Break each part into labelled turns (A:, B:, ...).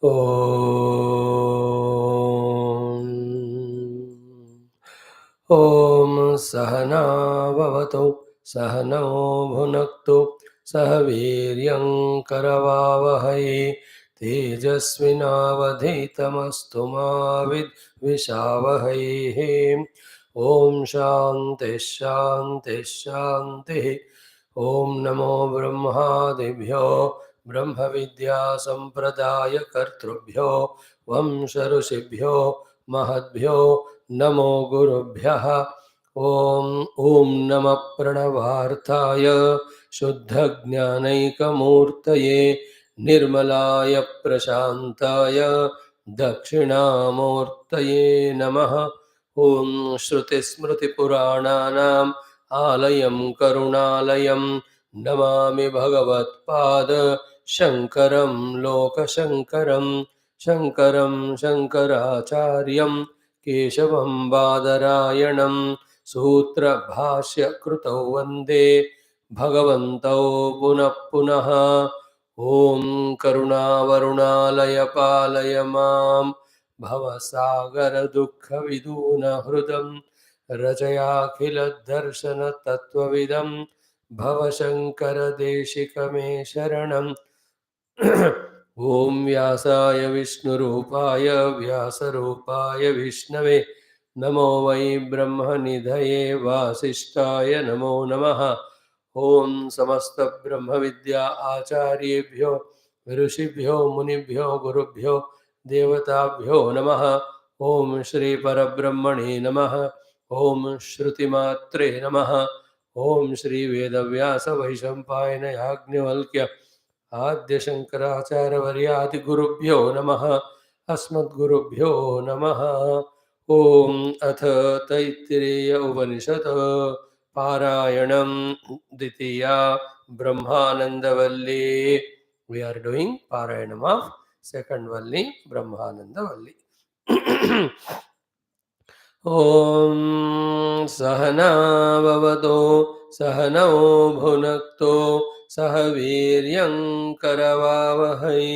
A: ॐ सहना भवतु सहनौ भुनक्तु सह वीर्यं करवावहै तेजस्विनावधीतमस्तु मा विद्विषावहै। ॐ शान्ति शान्ति शान्तिः। ॐ नमो ब्रह्मादिभ्यो ब्रह्म विद्या संप्रदाय कर्तृभ्यो वंश ऋषिभ्यो महद्भ्यो नमो गुरुभ्यः। ॐ नमः प्रणवार्थाय शुद्धज्ञानैकमूर्तये निर्मलाय प्रशान्ताय दक्षिणामूर्तये नमः। ॐ श्रुतिस्मृतिपुराणानाम् आलयं करुणालयं नमामि भगवत्पाद शङ्करं लोकशङ्करं। शङ्करं शङ्कराचार्यं केशवं बादरायणं सूत्रभाष्यकृतौ वन्दे भगवन्तौ पुनः पुनः। ॐ करुणावरुणालय पालय मां भवसागरदुःखविदूनहृदं रचयाखिलदर्शनतत्त्वविदं भवशङ्करदेशिकमे शरणं। ॐ व्यासाय विष्णुरूपाय व्यासरूपाय विष्णवे नमो वै ब्रह्मनिधये वासिष्ठाय नमो नमः। ॐ समस्तब्रह्मविद्या आचार्येभ्यो ऋषिभ्यो मुनिभ्यो गुरुभ्यो देवताभ्यो नमः। ॐ श्रीपरब्रह्मणे नमः। ॐ श्रुतिमात्रे नमः। ॐ श्रीवेदव्यासवैशम्पायन याज्ञवल्क्य आद्य शङ्कराचार्यवर्यादिगुरुभ्यो नमः। अस्मद्गुरुभ्यो नमः। ॐ अथ तैत्तिरीय उपनिषत् पारायणं द्वितीया ब्रह्मानन्दवल्ली। We are doing पारायणम of second Valli, ब्रह्मानन्दवल्ली। ॐ सहना भवतु सहनौ भुनक्तु सह वीर्यं करवावहै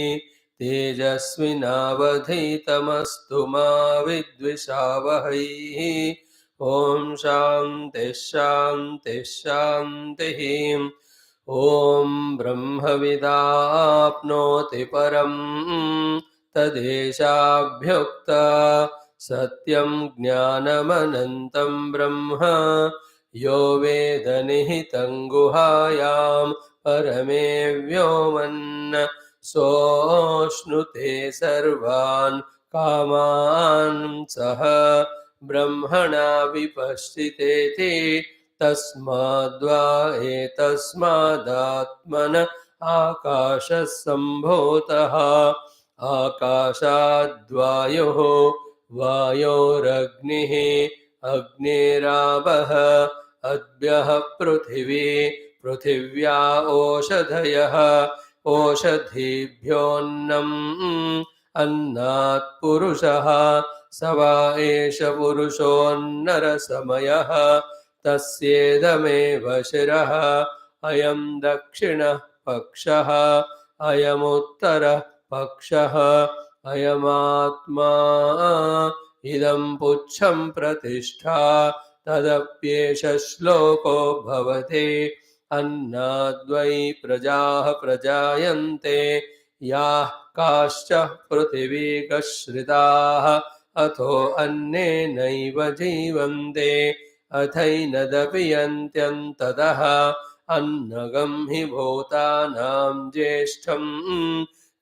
A: तेजस्विनावधीतमस्तु मा विद्विषावहै। ॐ शान्ति शान्ति शान्तिः। ॐ ब्रह्मविदाप्नोति परं तदेशाभ्युक्ता सत्यं ज्ञानमनन्तं ब्रह्म यो वेदनिहितं गुहायां परमे व्योमन् सोऽश्नुते सर्वान् कामान् सह ब्रह्मणा विपश्चितेति तस्माद्वा एतस्मादात्मन आकाशः सम्भूतः आकाशाद्वायुः वायोरग्निः अग्निरापः अद्भ्यः पृथिवी पृथिव्या ओषधयः ओषधीभ्योऽन्नम् अन्नात् पुरुषः स वा एष पुरुषोऽन्नरसमयः तस्येदमेव शिरः अयं दक्षिणः पक्षः अयमुत्तरः पक्षः अयमात्मा इदं पुच्छं प्रतिष्ठा तदप्येष श्लोको भवति अन्नाद्वै प्रजाः प्रजायन्ते याः काश्च पृथिवीकश्रिताः अथो अन्नेनैव जीवन्ते अथैनदपि यन्त्यन्ततः अन्नगं हि भूतानां ज्येष्ठं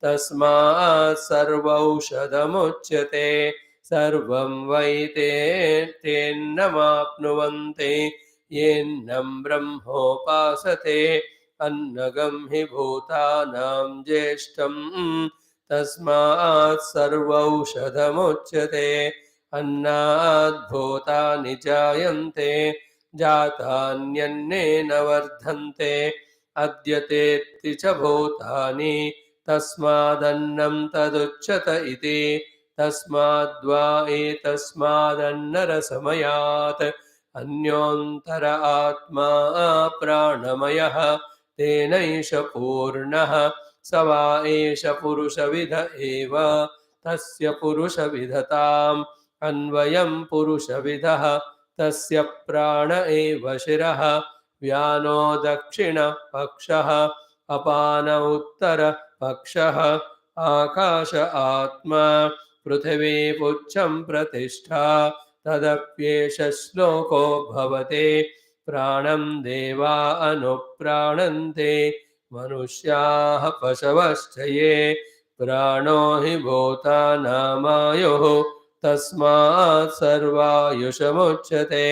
A: तस्मात् सर्वौषधमुच्यते सर्वं वै तेन्नमाप्नुवन्ति येन्नं ब्रह्मोपासते अन्नगं हि भूतानां ज्येष्ठं तस्मात् सर्वौषधमुच्यते अन्नाद् भूतानि जायन्ते जातान्यन्नेन वर्धन्ते अद्यतेत्ति च भूतानि तस्मादन्नं तदुच्यत इति तस्माद्वा एतस्मादन्नरसमयात् अन्योऽन्तर आत्मा प्राणमयः तेनैष पूर्णः स वा एष पुरुषविद एव तस्य पुरुषविधताम् अन्वयं पुरुषविदः तस्य प्राण एव शिरः व्यानो दक्षिणपक्षः अपान उत्तरपक्षः आकाश आत्मा पृथिवी पुच्छं प्रतिष्ठा तदप्येष श्लोको भवते प्राणं देवा अनुप्राणन्ते मनुष्याः पशवश्च ये प्राणो हि भूतानामायुः तस्मात् सर्वायुषमुच्यते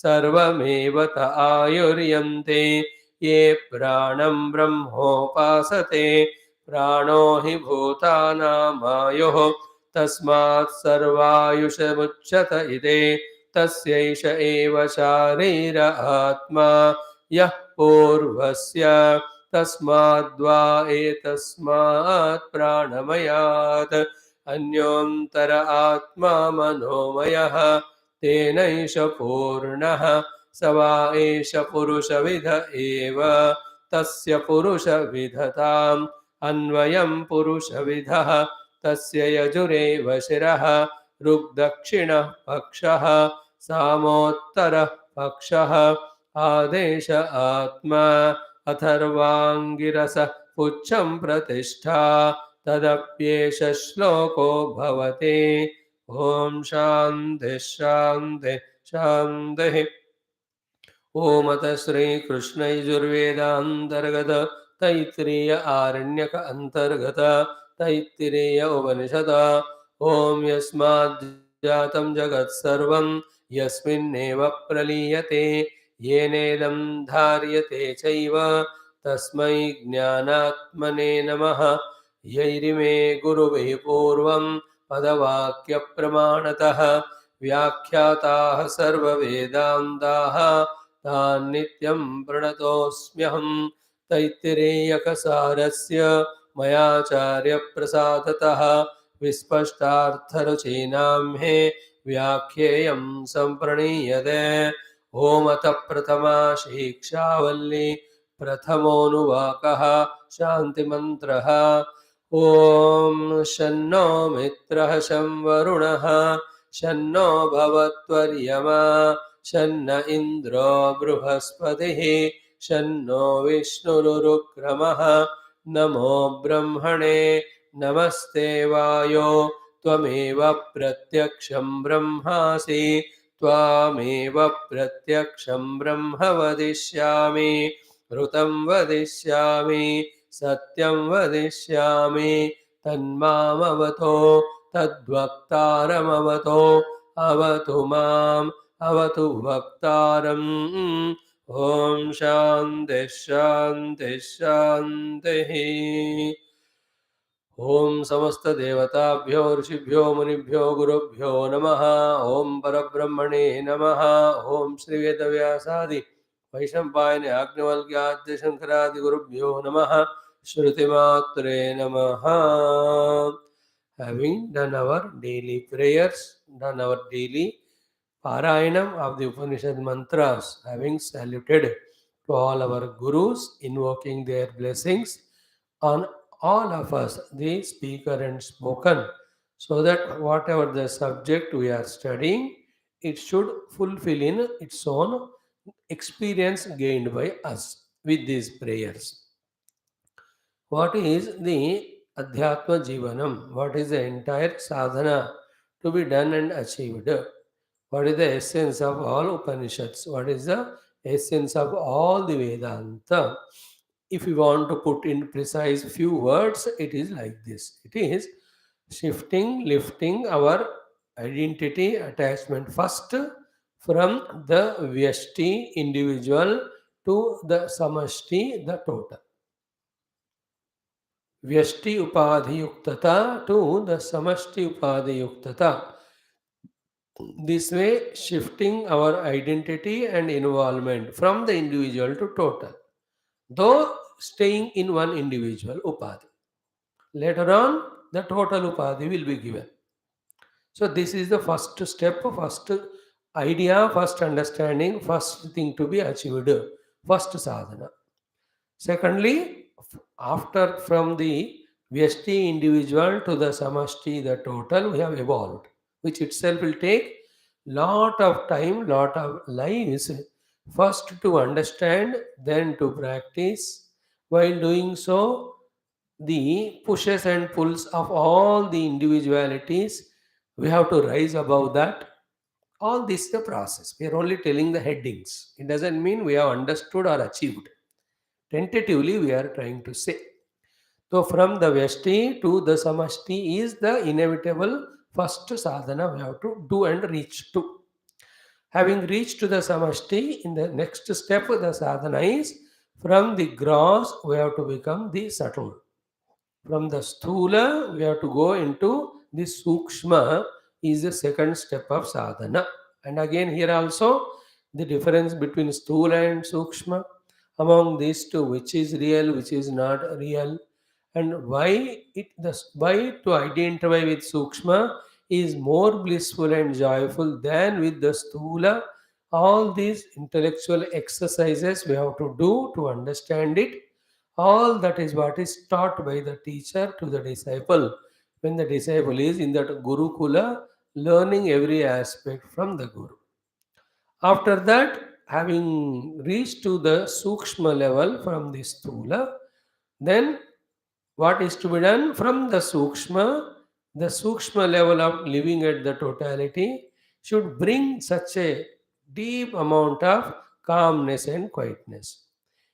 A: सर्वमेव त आयुर्यन्ते ये प्राणं ब्रह्मोपासते प्राणो हि भूतानामायुः तस्मात् सर्वायुषमुच्यत इति तस्यैष एव शारीर आत्मा यः पूर्वस्य तस्माद्वा एतस्मात् प्राणमयात् अन्योन्तर आत्मा मनोमयः तेनैष पूर्णः स वा एष पुरुषविद एव तस्य पुरुषविधताम् अन्वयं पुरुषविदः तस्य यजुरेव शिरः ऋग्दक्षिणः पक्षः सामोत्तरः पक्षः आदेश आत्मा अथर्वाङ्गिरसः पुच्छं प्रतिष्ठा तदप्येष श्लोको भवति ॐ शान्तिः शान्तिः शान्तिः ओम अत श्री कृष्ण यजुर्वेदांतर्गत तैत्तिरीय आरण्यक अंतर्गत तैत्तिरीय उपनिषद ओम यस्माद् जातं जगत् सर्वं यस्मिन्नेव प्रलीयते येनेदं धार्यते चैव तस्मै ज्ञानात्मने नमः यैरिमे गुरुभिः पूर्वं पदवाक्यप्रमाणतः व्याख्याताः सर्ववेदान्ताः तान् नित्यं प्रणतोऽस्म्यहं तैत्तिरीयकसारस्य मयाचार्यप्रसादतः विस्पष्टार्थरचनाम्हे व्याख्येयं सम्प्रणीयते ॐ अथ प्रथमा शिक्षावल्ली प्रथमोऽनुवाकः शान्तिमन्त्रः ॐ शन्नो मित्रः शं वरुणः शन्नो भवत्वर्यमा शन्न इन्द्रो बृहस्पतिः शन्नो विष्णुरुक्रमः नमो ब्रह्मणे नमस्ते वायो त्वमेव प्रत्यक्षं ब्रह्मासि त्वामेव प्रत्यक्षं ब्रह्म वदिष्यामि ऋतं वदिष्यामि सत्यं वदिष्यामि तन्मामवतो तद्वक्तारमवतो अवतु माम् अवतु वक्तारम् ॐ शान्तिः शान्तिः शान्तिः ॐ समस्त देवताभ्यो ऋषिभ्यो मुनिभ्यो गुरुभ्यो नमः ॐ परब्रह्मणे नमः ॐ श्री वेदव्यासादि वैशंपायन याज्ञवल्क्याद्य शंकरादि गुरुभ्यो नमः श्रुतिमात्रे नमः Having done our daily prayers, done our daily Parayanam of the Upanishad mantras, having saluted to all our gurus, invoking their blessings on all of us, the speaker and spoken, so that whatever the subject we are studying, it should fulfill in its own experience gained by us with these prayers. What is the Adhyatma Jivanam? What is the entire sadhana to be done and achieved? What is the essence of all Upanishads? What is the essence of all the Vedanta? If we want to put in precise few words, it is like this. It is shifting, lifting our identity attachment first from the Vyashti individual to the Samashti, the total. Vyashti upadhi yuktata to the Samashti upadhi yuktata. This way, shifting our identity and involvement from the individual to total, though staying in one individual upadhi. Later on, the total upadhi will be given. So, this is the first step, first idea, first understanding, first thing to be achieved, first sadhana. Secondly, After from the Vyashti individual to the Samashti, the total, we have evolved, which itself will take lot of time, lot of lives, first to understand, then to practice. While doing so, the pushes and pulls of all the individualities, we have to rise above that. All this is the process. We are only telling the headings. It doesn't mean we have understood or achieved. Tentatively, we are trying to say. So, from the Vyashti to the Samashti is the inevitable first sadhana we have to do and reach to. Having reached to the Samashti, in the next step, the sadhana is from the gross, we have to become the subtle. From the Sthula, we have to go into the Sukshma, is the second step of sadhana. And again, here also, the difference between Sthula and Sukshma, among these two, which is real, which is not real, and why to identify with Sukshma is more blissful and joyful than with the Sthula. All these intellectual exercises we have to do to understand it. All that is what is taught by the teacher to the disciple. When the disciple is in that Gurukula, learning every aspect from the Guru. After that, having reached to the Sukshma level from the Sthula, then what is to be done from the Sukshma level of living at the totality should bring such a deep amount of calmness and quietness.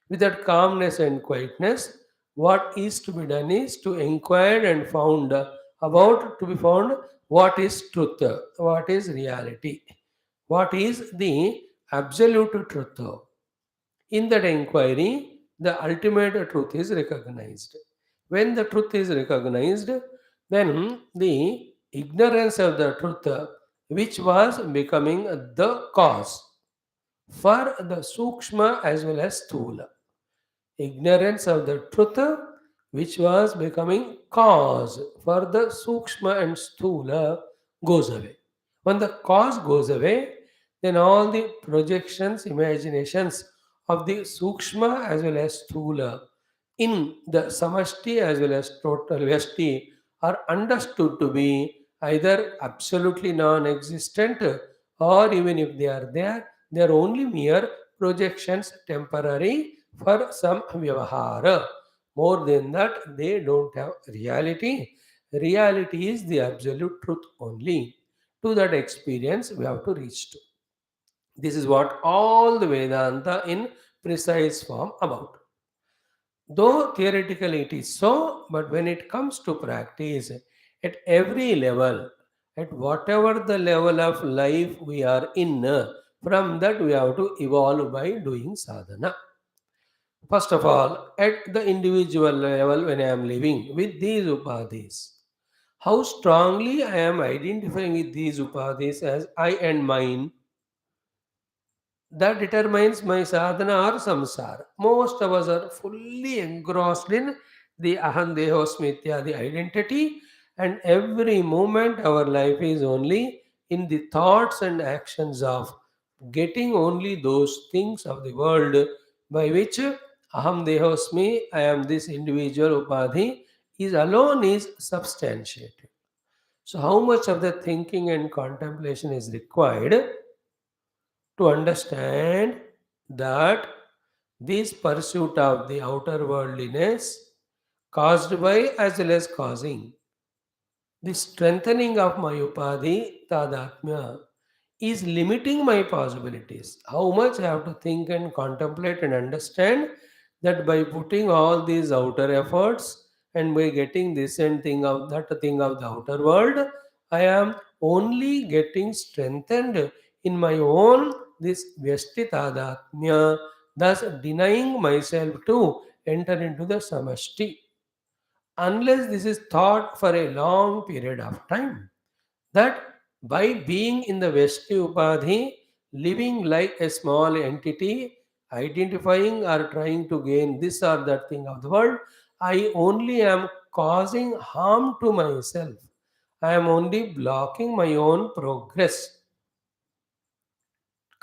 A: With that calmness and quietness, what is to be done is to inquire and found about to be found what is truth, what is reality, what is the absolute truth. In that inquiry, the ultimate truth is recognized. When the truth is recognized, then the ignorance of the truth, which was becoming the cause for the Sukshma as well as Sthula, ignorance of the truth, which was becoming cause for the Sukshma and Sthula, goes away. When the cause goes away, then all the projections, imaginations of the Sukshma as well as Sthula in the Samashti as well as total Vyashti are understood to be either absolutely non existent, or even if they are only mere projections, temporary for some vyavahara. More than that, they don't have reality. Reality is the absolute truth only. To that experience, we have to reach to. This is what all the Vedanta in precise form about. Though theoretically it is so, but when it comes to practice, at every level, at whatever the level of life we are in, from that we have to evolve by doing sadhana. First of all, at the individual level, when I am living with these upadhis, how strongly I am identifying with these upadhis as I and mine, that determines my sadhana or samsara. Most of us are fully engrossed in the aham dehosmi the identity, and every moment our life is only in the thoughts and actions of getting only those things of the world by which aham dehosmi, I am this individual upadhi, is alone is substantiated. So, how much of the thinking and contemplation is required to understand that this pursuit of the outer worldliness caused by as well as causing the strengthening of my upadhi tadatmya is limiting my possibilities. How much I have to think and contemplate and understand that by putting all these outer efforts and by getting this and thing of that thing of the outer world, I am only getting strengthened in my own this vyastitadatmya, thus denying myself to enter into the samashti unless this is thought for a long period of time. That by being in the Vesti Upadhi, living like a small entity, identifying or trying to gain this or that thing of the world, I only am causing harm to myself. I am only blocking my own progress.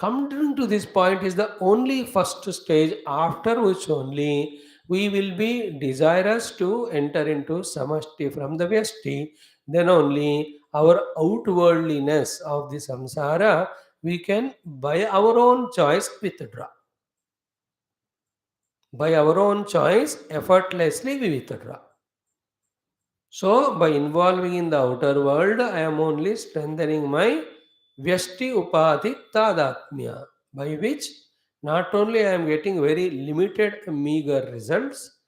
A: Coming to this point is the only first stage after which only we will be desirous to enter into samashti from the vyashti, then only our outwardliness of the samsara we can by our own choice withdraw. By our own choice, effortlessly we withdraw. So, by involving in the outer world, I am only strengthening my Vyashti Upati Tadatmya, by which not only I am getting very limited, meager results,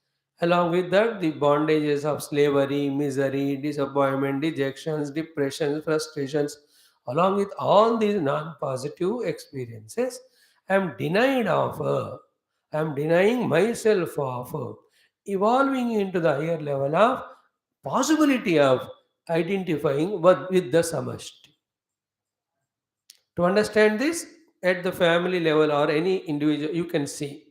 A: along with that, the bondages of slavery, misery, disappointment, dejections, depressions, frustrations, along with all these non positive experiences, I am denied of, I am denying myself of evolving into the higher level of possibility of identifying with the samashti. To understand this at the family level or any individual, you can see.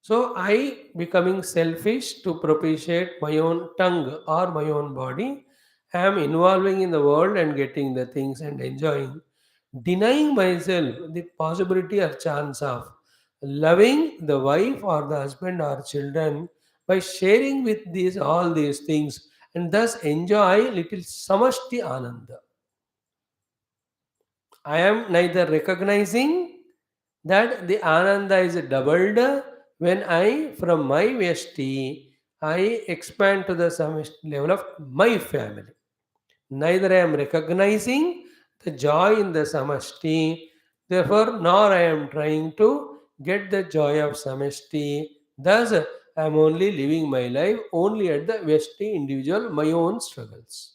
A: So I becoming selfish to propitiate my own tongue or my own body, I am involving in the world and getting the things and enjoying, denying myself the possibility or chance of loving the wife or the husband or children by sharing with these all these things and thus enjoy little samashti ananda. I am neither recognizing that the ananda is doubled when I, from my vyashti, I expand to the samashti level of my family. Neither I am recognizing the joy in the samashti, therefore, nor I am trying to get the joy of samashti. Thus, I am only living my life only at the vyashti individual, my own struggles.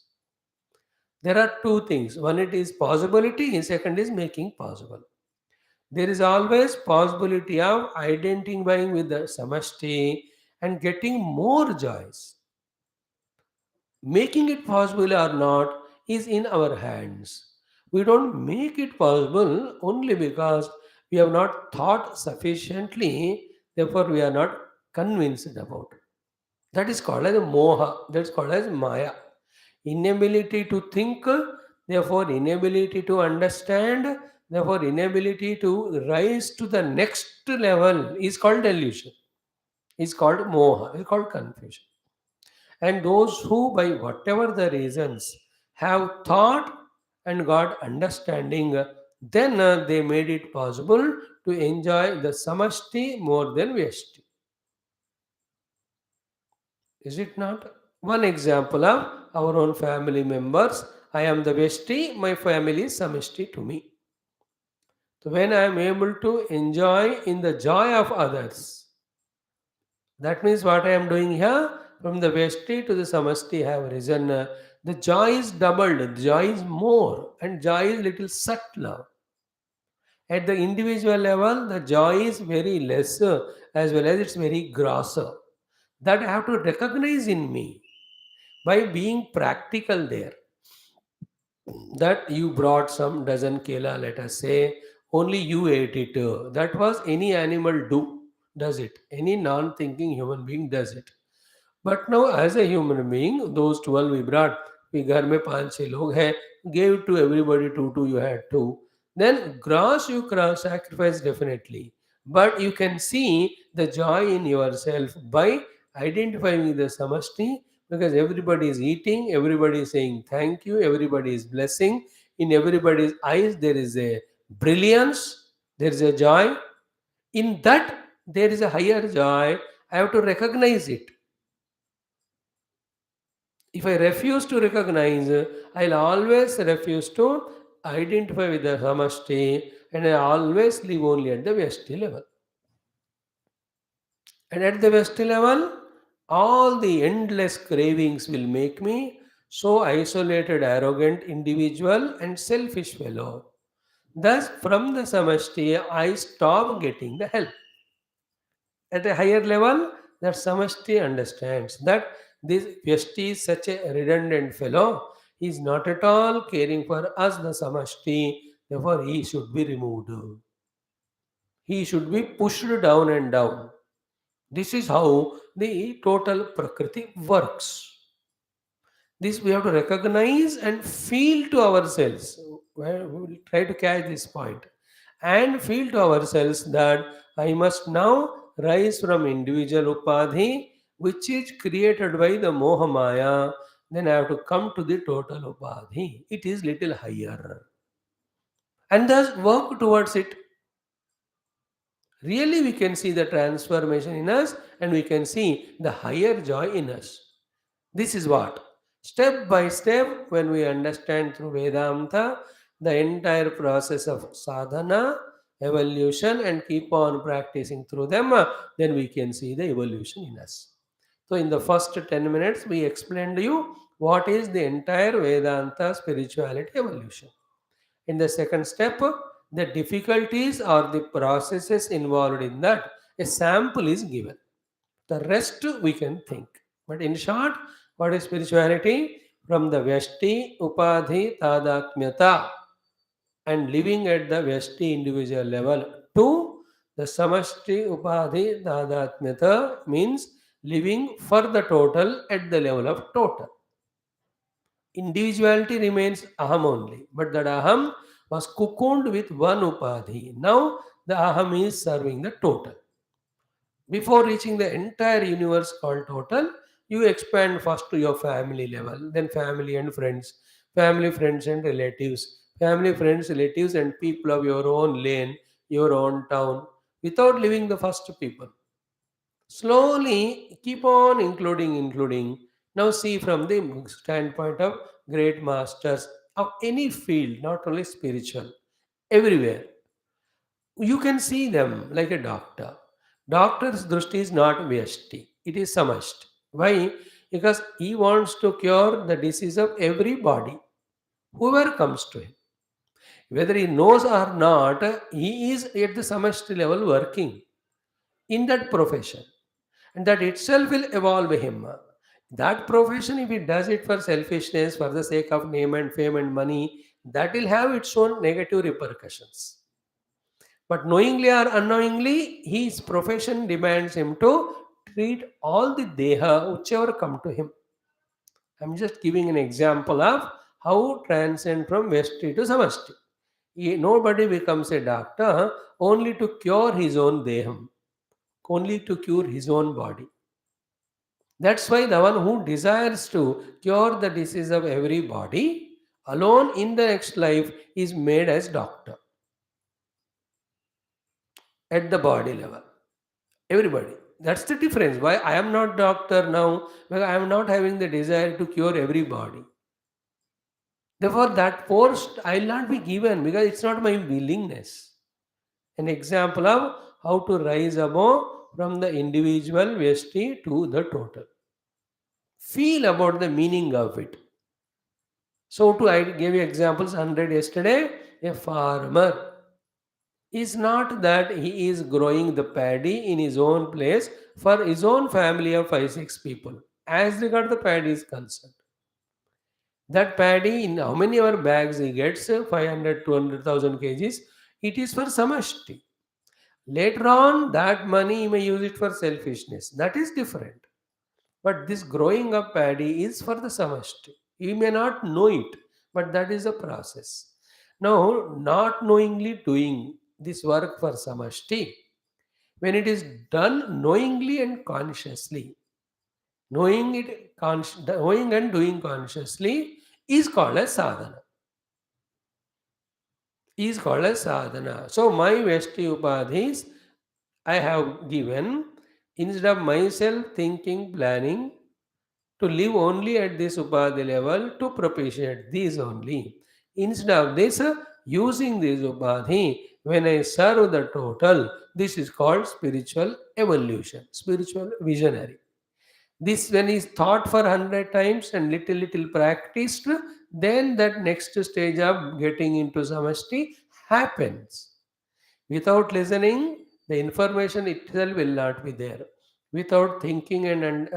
A: There are two things. One, it is possibility, second is making possible. There is always possibility of identifying with the samashti and getting more joys. Making it possible or not is in our hands. We don't make it possible only because we have not thought sufficiently, therefore we are not convinced about it. That is called as moha, that's called as maya. Inability to think, therefore inability to understand, therefore inability to rise to the next level is called delusion, is called moha, is called confusion. And those who, by whatever the reasons, have thought and got understanding, then they made it possible to enjoy the samashti more than vyashti. Is it not? One example of our own family members. I am the vyashti, my family is samashti to me. So when I am able to enjoy in the joy of others, that means what I am doing here, from the Vesti to the Samasti have risen. The joy is doubled, the joy is more, and joy is little subtler. At the individual level, the joy is very lesser as well as it's very grosser. That I have to recognize in me by being practical there. That you brought some dozen kela, let us say, only you ate it. That was any animal does it. Any non-thinking human being does it. But now, as a human being, those 12 we brought, we घर में 5-6 लोग हैं, gave to everybody two, you had two. Then gross you cross sacrifice definitely. But you can see the joy in yourself by identifying with the samashti, because everybody is eating, everybody is saying thank you, everybody is blessing. In everybody's eyes, there is a brilliance, there is a joy. In that, there is a higher joy. I have to recognize it. If I refuse to recognize, I'll always refuse to identify with the samashti and I always live only at the Vyashti level. And at the Vyashti level, all the endless cravings will make me so isolated, arrogant individual and selfish fellow. Thus, from the samashti, I stop getting the help. At a higher level, that samashti understands that this vyashti is such a redundant fellow. He is not at all caring for us, the samashti. Therefore, he should be removed. He should be pushed down and down. This is how the total prakriti works. This we have to recognize and feel to ourselves. Well, we will try to catch this point and feel to ourselves that I must now rise from individual upadhi, which is created by the moha maya, then I have to come to the total upadhi. It is little higher. And thus work towards it. Really, we can see the transformation in us and we can see the higher joy in us. This is what? Step by step, when we understand through Vedanta the entire process of sadhana, evolution, and keep on practicing through them, then we can see the evolution in us. So, in the first 10 minutes, we explained to you what is the entire Vedanta spirituality evolution. In the second step, the difficulties or the processes involved in that, a sample is given. The rest we can think. But in short, what is spirituality? From the Vyashti, Upadhi, Tadatmyata and living at the Vyashti individual level to the Samashti, Upadhi, Tadatmyata means living for the total at the level of total. Individuality remains aham only, but that aham was cocooned with one upadhi. Now the aham is serving the total. Before reaching the entire universe called total, you expand first to your family level, then family, friends, and relatives, family, friends, relatives, and people of your own lane, your own town, without leaving the first people. Slowly keep on including. Now see from the standpoint of great masters of any field, not only spiritual, everywhere. You can see them like a doctor. Doctor's drushti is not vyashti, it is samashti. Why? Because he wants to cure the disease of everybody, whoever comes to him. Whether he knows or not, he is at the samashti level working in that profession. And that itself will evolve him. That profession, if he does it for selfishness, for the sake of name and fame and money, that will have its own negative repercussions. But knowingly or unknowingly, his profession demands him to treat all the deha whichever come to him. I'm just giving an example of how transcend from Vesti to Samasti. Nobody becomes a doctor only to cure his own deham, only to cure his own body. That's why the one who desires to cure the disease of everybody alone in the next life is made as doctor at the body level. Everybody. That's the difference. Why I am not doctor now, because I am not having the desire to cure everybody. Therefore, that post I will not be given because it's not my willingness. An example of how to rise above from the individual Vyasti to the total. Feel about the meaning of it. So, I gave you examples 100 yesterday. A farmer is not that he is growing the paddy in his own place for his own family of 5 6 people. As regard the paddy is concerned, that paddy in how many ever bags he gets 500 200,000 kgs, it is for samashti. Later on, that money he may use it for selfishness. That is different. But this growing up paddy is for the samashti. You may not know it, but that is a process. Now, not knowingly doing this work for samashti, when it is done knowingly and consciously, knowing and doing consciously is called as sadhana. Is called as sadhana. So, my Vesti Upadhis I have given instead of myself thinking, planning, to live only at this upadhi level to propitiate these only. Instead of this, using this upadhi, when I serve the total, this is called spiritual evolution, spiritual visionary. This, when is thought for 100 times and little practiced, then that next stage of getting into samashti happens. Without listening, the information itself will not be there. Without thinking and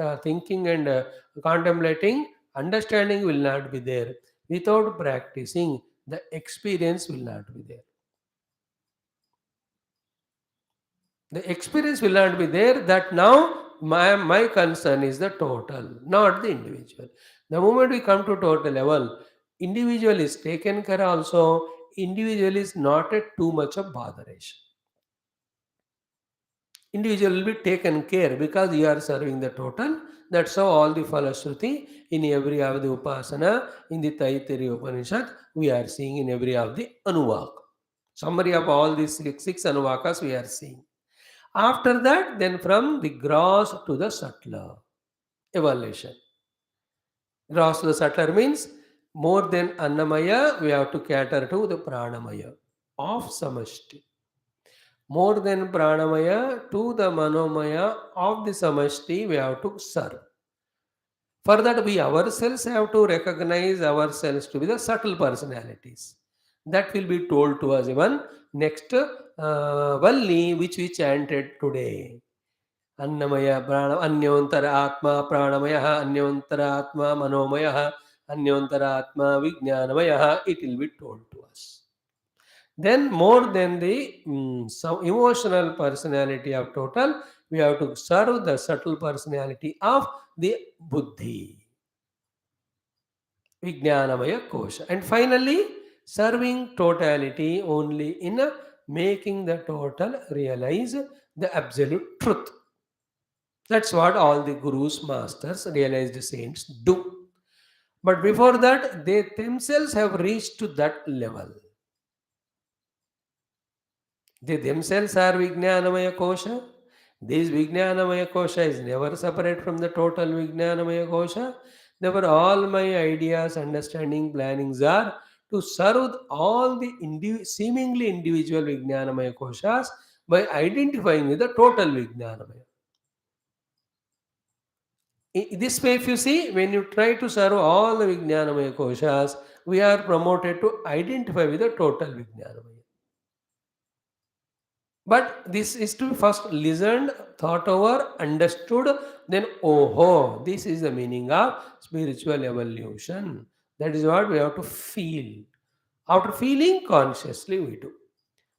A: contemplating, understanding will not be there. Without practicing, the experience will not be there. The experience will not be there. That now my concern is the total, not the individual. The moment we come to total level, individual is taken care also. Individual is not at too much of botheration. Individual will be taken care because you are serving the total. That's how all the Falashruti in every of the Upasana in the Taittiriya Upanishad we are seeing in every of the Anuvaka. Summary of all these six Anuvakas we are seeing. After that, then from the gross to the subtler evaluation. Gross to the subtler means more than Annamaya, we have to cater to the Pranamaya of Samashti. More than Pranamaya to the Manomaya of the Samashti, we have to serve. For that, we ourselves have to recognize ourselves to be the subtle personalities. That will be told to us even next Valli, which we chanted today. Annamaya, Prana, Anyantara Atma, Pranamaya, Anyantara Atma, Manomaya, Anyantara Atma, Vijnanamaya. It will be told to us. Then, more than the some emotional personality of total, we have to serve the subtle personality of the Buddhi. Vijnanamaya kosha. And finally, serving totality only in making the total realize the absolute truth. That's what all the gurus, masters, realized saints do. But before that, they themselves have reached to that level. They themselves are Vijnanamaya kosha. This Vijnanamaya kosha is never separate from the total Vijnanamaya kosha. Therefore, all my ideas, understanding, plannings are to serve all the seemingly individual Vijnanamaya koshas by identifying with the total Vijnanamaya. This way, if you see, when you try to serve all the Vijnanamaya koshas, we are promoted to identify with the total Vijnanamaya. But this is to first listened, thought over, understood, then oh, this is the meaning of spiritual evolution. That is what we have to feel. After feeling consciously, we do.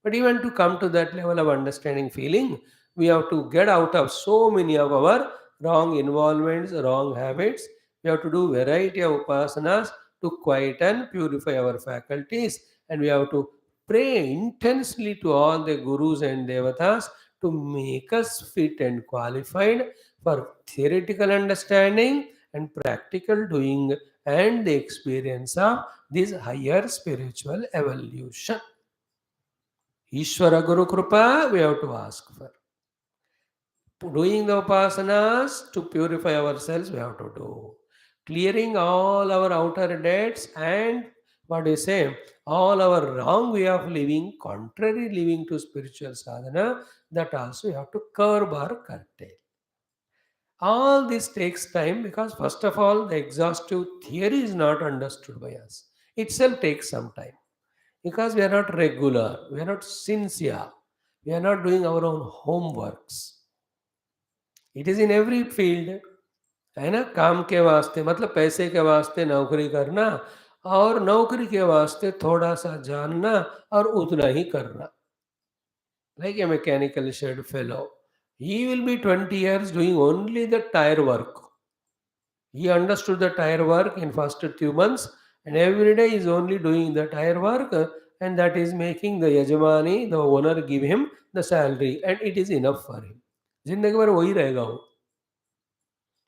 A: But even to come to that level of understanding, feeling, we have to get out of so many of our wrong involvements, wrong habits. We have to do variety of upasanas to quieten, purify our faculties, and we have to pray intensely to all the gurus and devatas to make us fit and qualified for theoretical understanding and practical doing and the experience of this higher spiritual evolution. Ishvara Guru Kripa, we have to ask for. Doing the upasanas to purify ourselves, we have to do. Clearing all our outer debts and what do you say? All our wrong way of living, contrary living to spiritual sadhana, that also you have to curb or curtail. All this takes time because, first of all, the exhaustive theory is not understood by us. Itself takes some time because we are not regular, we are not sincere, we are not doing our own homeworks. It is in every field. है ना, काम के वास्ते मतलब पैसे के वास्ते नौकरी करना और नौकरी के वास्ते थोड़ा सा जानना और उतना ही करना. Like a mechanical shed fellow, he will be 20 years doing only the tire work. He understood the tire work in first 2 months, and every day is only doing the tire work, and that is making the yajamani, the owner, give him the salary, and it is enough for him. जिंदगी भर वही रहेगा वो.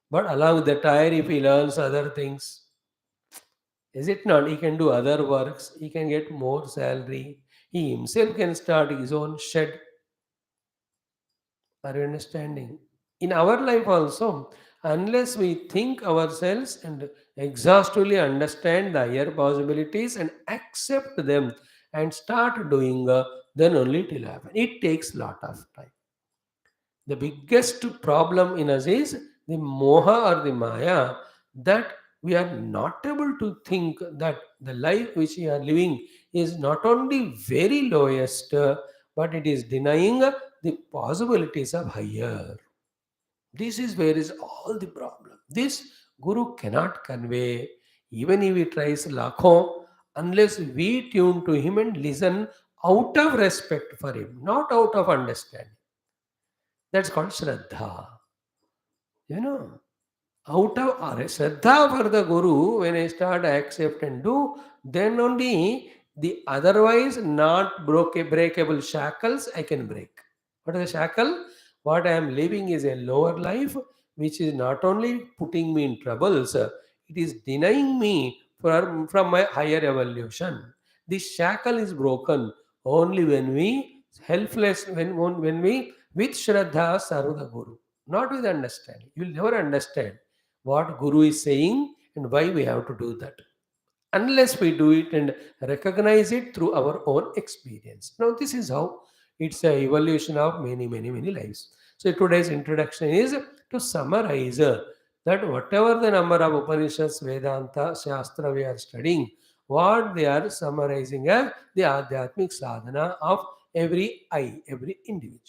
A: But along with the tire, if he learns other things, is it not? He can do other works. He can get more salary. He himself can start his own shed. Are you understanding? In our life also, unless we think ourselves and exhaustively understand the higher possibilities and accept them and start doing, then only it will happen. It takes lot of time. The biggest problem in us is the moha or the maya, that we are not able to think that the life which we are living is not only very lowest, but it is denying the possibilities of higher. This is where is all the problem. This Guru cannot convey, even if he tries lakho, unless we tune to him and listen out of respect for him, not out of understanding. That's called Shraddha. You know, out of Shraddha for the Guru, when I start accept and do, then only the otherwise not breakable shackles I can break. What is the shackle? What I am living is a lower life, which is not only putting me in troubles, it is denying me from my higher evolution. This shackle is broken only when we helpless, when we with Shraddha serve the Guru, not with understanding. You will never understand what Guru is saying and why we have to do that unless we do it and recognize it through our own experience. Now, this is how it's a evolution of many, many, many lives. So, today's introduction is to summarize that whatever the number of Upanishads, Vedanta, Shastra we are studying, what they are summarizing as the Adhyatmic sadhana of every individual.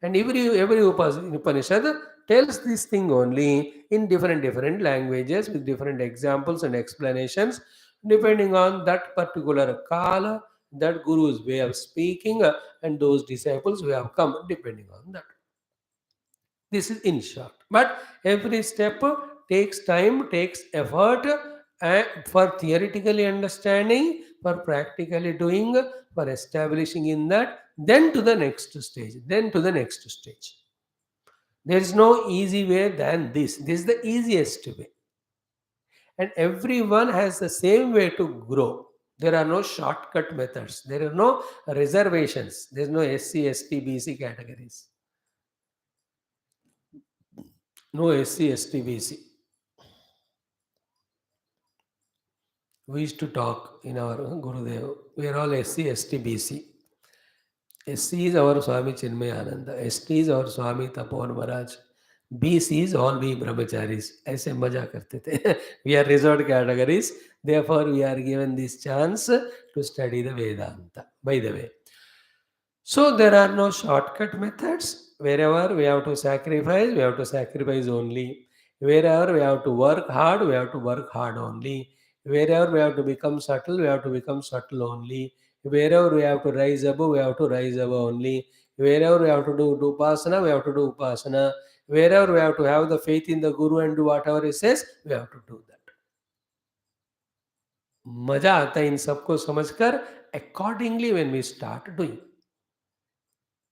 A: And every Upanishad tells this thing only in different languages with different examples and explanations depending on that particular kala, that guru's way of speaking, and those disciples who have come depending on that. This is in short. But every step takes time, takes effort, for theoretically understanding, for practically doing, for establishing in that, then to the next stage, then to the next stage. There is no easy way than this. This is the easiest way. And everyone has the same way to grow. There are no shortcut methods. There are no reservations. There is no SC, ST, BC categories. No SC, ST, BC. We used to talk in our Gurudev. We are all SC, ST, BC. SC is our Swami Chinmayananda. ST is our Swami Tapovan Maharaj. BC is all we brahmacharis. ऐसे मजा करते थे. We are resort categories. Therefore, we are given this chance to study the Vedanta. By the way, so there are no shortcut methods. Wherever we have to sacrifice, we have to sacrifice only. Wherever we have to work hard, we have to work hard only. Wherever we have to become subtle, we have to become subtle only. Wherever we have to rise above, we have to rise above only. Wherever we have to do upasana, we have to do upasana. Wherever we have to have the faith in the Guru and do whatever he says, we have to do that. मजा आता है इन सबको समझकर accordingly when we start doing.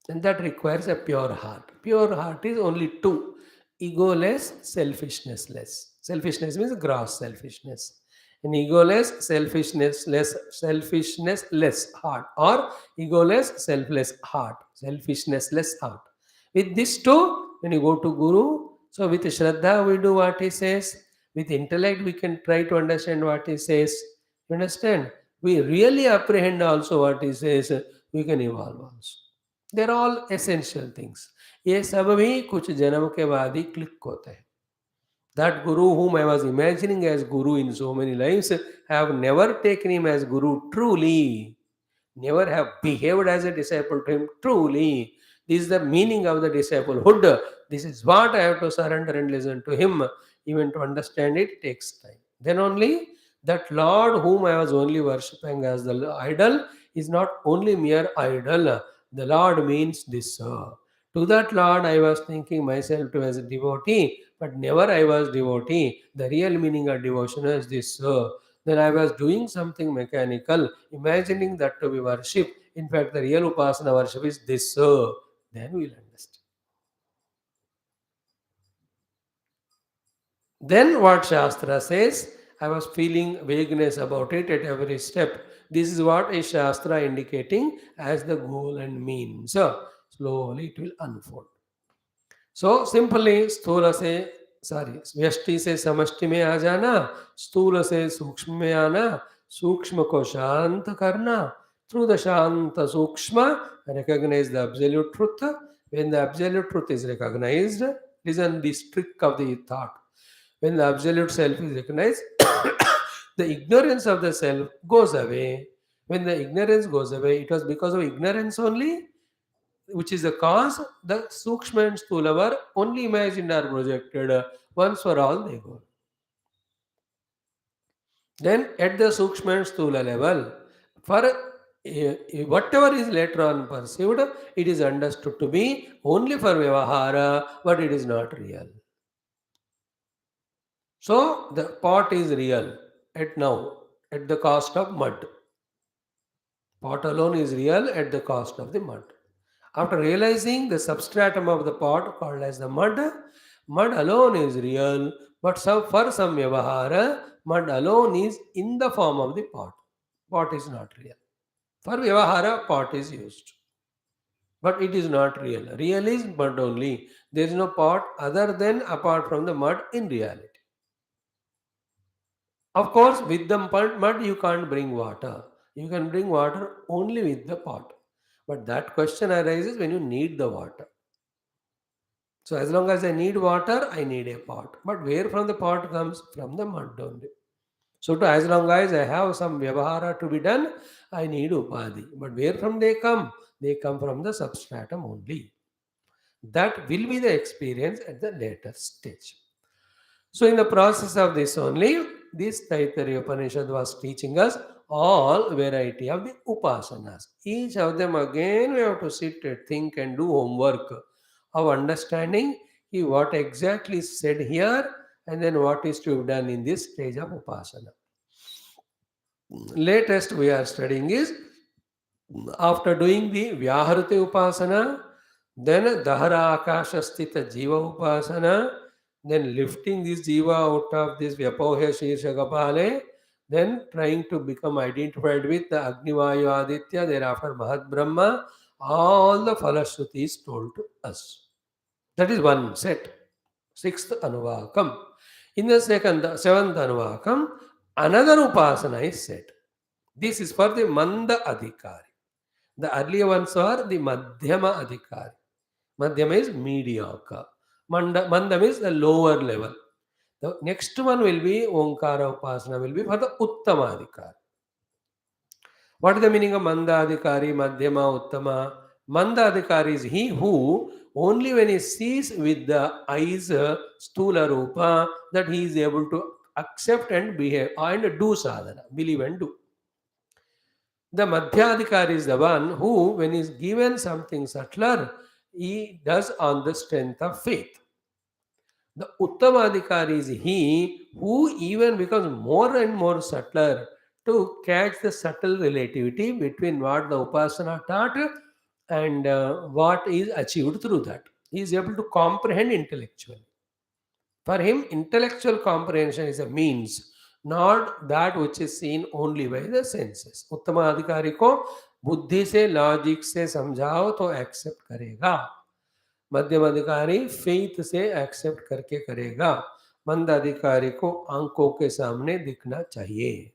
A: And that requires a pure heart. Pure heart is only two: egoless, selfishness less. Selfishness means gross selfishness. And egoless, selfishness less heart, or egoless, selfless heart, selfishness less heart. With this two, when you go to Guru, so with Shraddha we do what he says. With intellect we can try to understand what he says. You understand? We really apprehend also what he says. We can evolve also. They're all essential things. ये सब भी कुछ जन्म के बाद ही click होते हैं. That Guru whom I was imagining as Guru in so many lives have never taken him as Guru truly, never have behaved as a disciple to him truly. This is the meaning of the disciplehood. This is what I have to surrender and listen to him. Even to understand it takes time. Then only that Lord whom I was only worshipping as the idol is not only mere idol. The Lord means this. To that Lord I was thinking myself to as a devotee, but never I was devotee. The real meaning of devotion is this. Then I was doing something mechanical, imagining that to be worship. In fact, the real Upasana worship is this. Then we'll understand. Then what Shastra says, I was feeling vagueness about it at every step. This is what is Shastra indicating as the goal and means. So slowly it will unfold. So simply स्थूल से व्यष्टि से समष्टि में आ जाना, स्थूल से सूक्ष्म में आना, सूक्ष्म को शांत करना, through the shanta sukshma recognize the absolute truth. When the absolute truth is recognized, listen this trick of the thought. When the absolute self is recognized, the ignorance of the self goes away. When the ignorance goes away, it was because of ignorance only, which is the cause the Sukshma and Sthula were only imagined or projected. Once for all, they go. Then at the Sukshma and Sthula level, for whatever is later on perceived, it is understood to be only for Vyavahara, but it is not real. So the pot is real at now, at the cost of mud. Pot alone is real at the cost of the mud. After realizing the substratum of the pot called as the mud, mud alone is real, but for some vyavahara, mud alone is in the form of the pot. Pot is not real. For vyavahara, pot is used. But it is not real. Real is mud only. There is no pot other than apart from the mud in reality. Of course, with the mud you can't bring water. You can bring water only with the pot. But that question arises when you need the water. So as long as I need water, I need a pot. But where from the pot comes? From the mud only. So to as long as I have some vyavahara to be done, I need upadhi. But where from they come? They come from the substratum only. That will be the experience at the later stage. So in the process of this only, this Taittiriya Upanishad was teaching us all variety of the upasanas. Each of them again we have to sit and think and do homework of understanding what exactly is said here and then what is to be done in this stage of upasana. Latest we are studying is after doing the Vyaharati Upasana, then Dahara Akasha Sthita Jiva Upasana, then lifting this Jiva out of this Vyapohya Shirsha Kapale, then trying to become identified with the Agnivayu Aditya, thereafter Mahat Brahma, all the Falashruti is told to us. That is one set. Sixth Anuvakam. In the seventh Anuvakam, another Upasana is said. This is for the Manda Adhikari. The earlier ones are the Madhyama Adhikari. Madhyama is mediocre. Mandam is the lower level. The next one will be Omkara Upasana, will be for the Uttama Adhikari. What is the meaning of Manda Adhikari, Madhyama, Uttama? Manda Adhikari is he who only when he sees with the eyes Stula Rupa that he is able to accept and behave and do sadhana, believe and do. The Madhyadhikari is the one who, when he is given something subtler, he does on the strength of faith. The Uttamadhikari is he who even becomes more and more subtler to catch the subtle relativity between what the Upasana taught and what is achieved through that. He is able to comprehend intellectually. For him, intellectual comprehension is a means, not that which is seen only by the senses. उत्तम अधिकारी को बुद्धि से logic से समझाओ तो accept करेगा. मध्यम अधिकारी फेथ से एक्सेप्ट करके करेगा. मंद अधिकारी को आंखों के सामने दिखना चाहिए.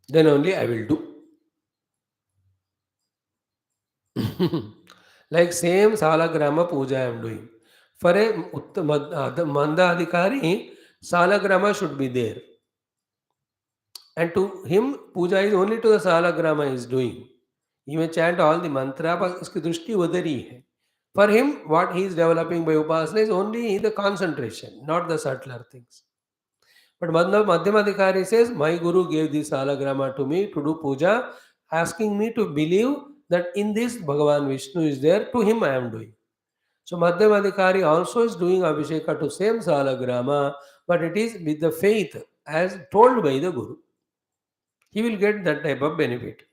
A: Then only I will do. Like same Salagrama puja I am doing. For a Manda Adhikari, Salagrama should be there. And to him, puja is only to the Salagrama he is doing. He may chant all the mantra, but uski drushti udari hai. For him, what he is developing by upasana is only the concentration, not the subtler things. But Madhyamadhikari says, my guru gave this Salagrama to me to do puja, asking me to believe that in this Bhagavan Vishnu is there, to him I am doing. So Madhyamadhikari also is doing Abhisheka to same Salagrama, but it is with the faith as told by the Guru. He will get that type of benefit.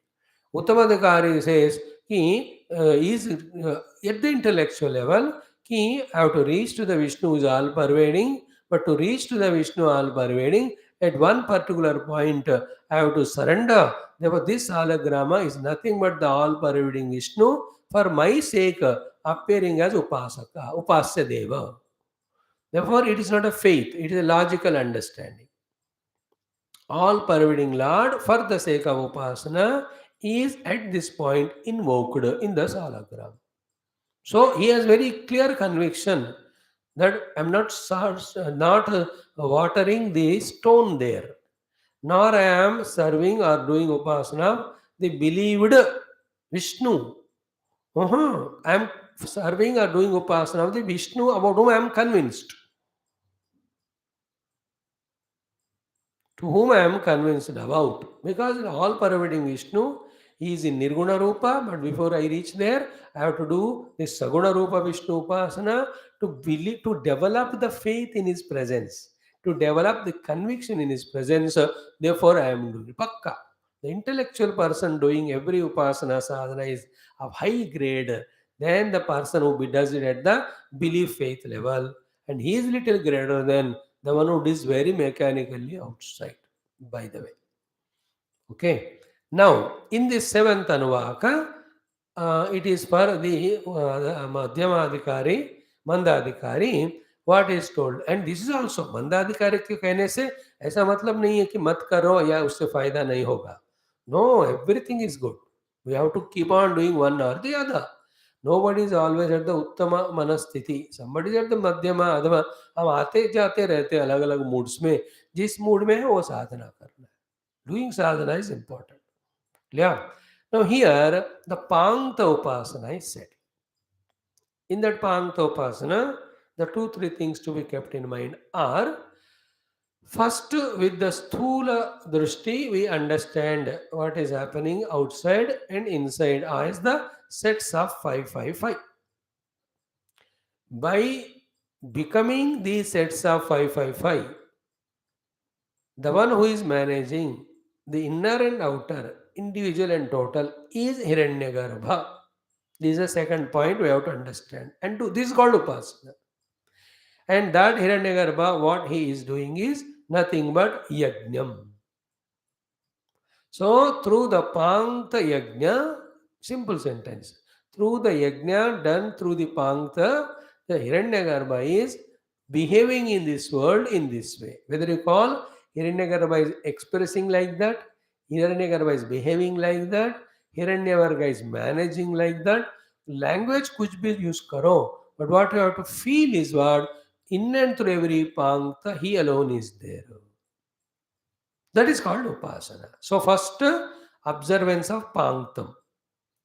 A: Uttamadhikari says he is at the intellectual level, he have to reach to the Vishnu who is all pervading, but to reach to the Vishnu all pervading, at one particular point I have to surrender. Therefore, this Salagrama is nothing but the all pervading Vishnu for my sake appearing as Upasya Deva. Therefore, it is not a faith, it is a logical understanding. All pervading Lord for the sake of Upasana is at this point invoked in the Salagram. So he has very clear conviction that I am not watering the stone there, nor I am serving or doing Upasana the believed Vishnu. I am serving or doing Upasana of the Vishnu about whom I am convinced. To whom I am convinced about. Because all pervading Vishnu, he is in Nirguna Rupa, but before I reach there, I have to do this Saguna Rupa Vishnu Upasana to believe, to develop the faith in his presence, to develop the conviction in his presence. Therefore, I am doing Pakka. The intellectual person doing every upasana sadhana is of high grade than the person who does it at the belief faith level. And he is little greater than the one who does very mechanically outside, by the way. Okay. Now, in this seventh Anuvaka, it is for the Madhyamadhikari, Mandadhikari, what is told. And this is also, Mandadhikari के कहने से ऐसा मतलब नहीं है कि मत करो या उससे फायदा नहीं होगा. No, everything is good. We have to keep on doing one or the other. Nobody is always at the Uttama Manasthiti. Somebody is at the Madhyama अथवा हम आते जाते रहते हैं अलग अलग मूड्स में. जिस मूड में है वो साधना करना है. Doing sadhana is important. Yeah. Now here the Pankta Upasana is said. In that Pankta Upasana, the two, three things to be kept in mind are: first, with the Sthula Drishti, we understand what is happening outside and inside as the sets of 555. By becoming these sets of 555, the one who is managing the inner and outer, individual and total, is Hiranyagarbha. This is the second point we have to understand. And this is called Upasana. And that Hiranyagarbha, what he is doing is nothing but Yajnam. So, through the Pankta Yajna, simple sentence, through the Yajna done through the Pankta, the Hiranyagarbha is behaving in this world in this way. Whether you call Hiranyagarbha is expressing like that, Hiranyagarbha is behaving like that, Hiranyagarbha is managing like that, language kuch bhi use karo, but what you have to feel is what in and through every Pankta, he alone is there. That is called Upasana. So, first, observance of Panktam,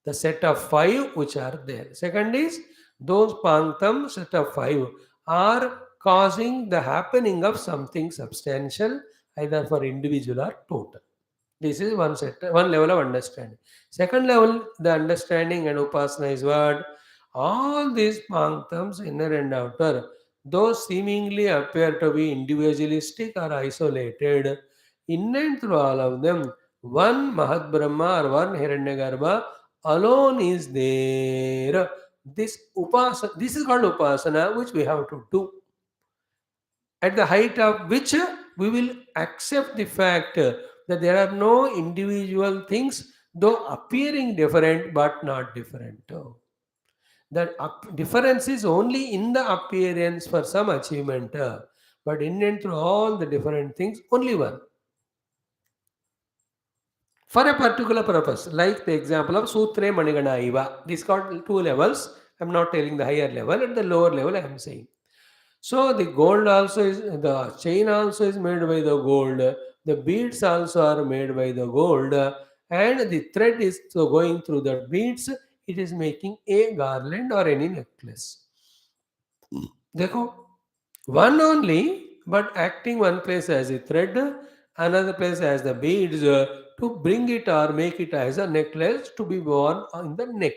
A: the set of five which are there. Second is, those Panktam, set of five, are causing the happening of something substantial, either for individual or total. This is one set, one level of understanding. Second level, the understanding and Upasana is what? All these Panktams, inner and outer, those seemingly appear to be individualistic or isolated, in and through all of them, one Mahat Brahma or one Hiranyagarbha alone is there. This is called Upasana, which we have to do. At the height of which we will accept the fact that there are no individual things, though appearing different but not different. That difference is only in the appearance for some achievement, but in and through all the different things, only one. For a particular purpose, like the example of Sutre Manigana Iva. This got two levels. I am not telling the higher level, at the lower level I am saying. So the gold also is, the chain also is made by the gold, the beads also are made by the gold, and the thread is so going through the beads, it is making a garland or any necklace. देखो, one only, but acting one place as a thread, another place as the beads, to bring it or make it as a necklace to be worn on the neck.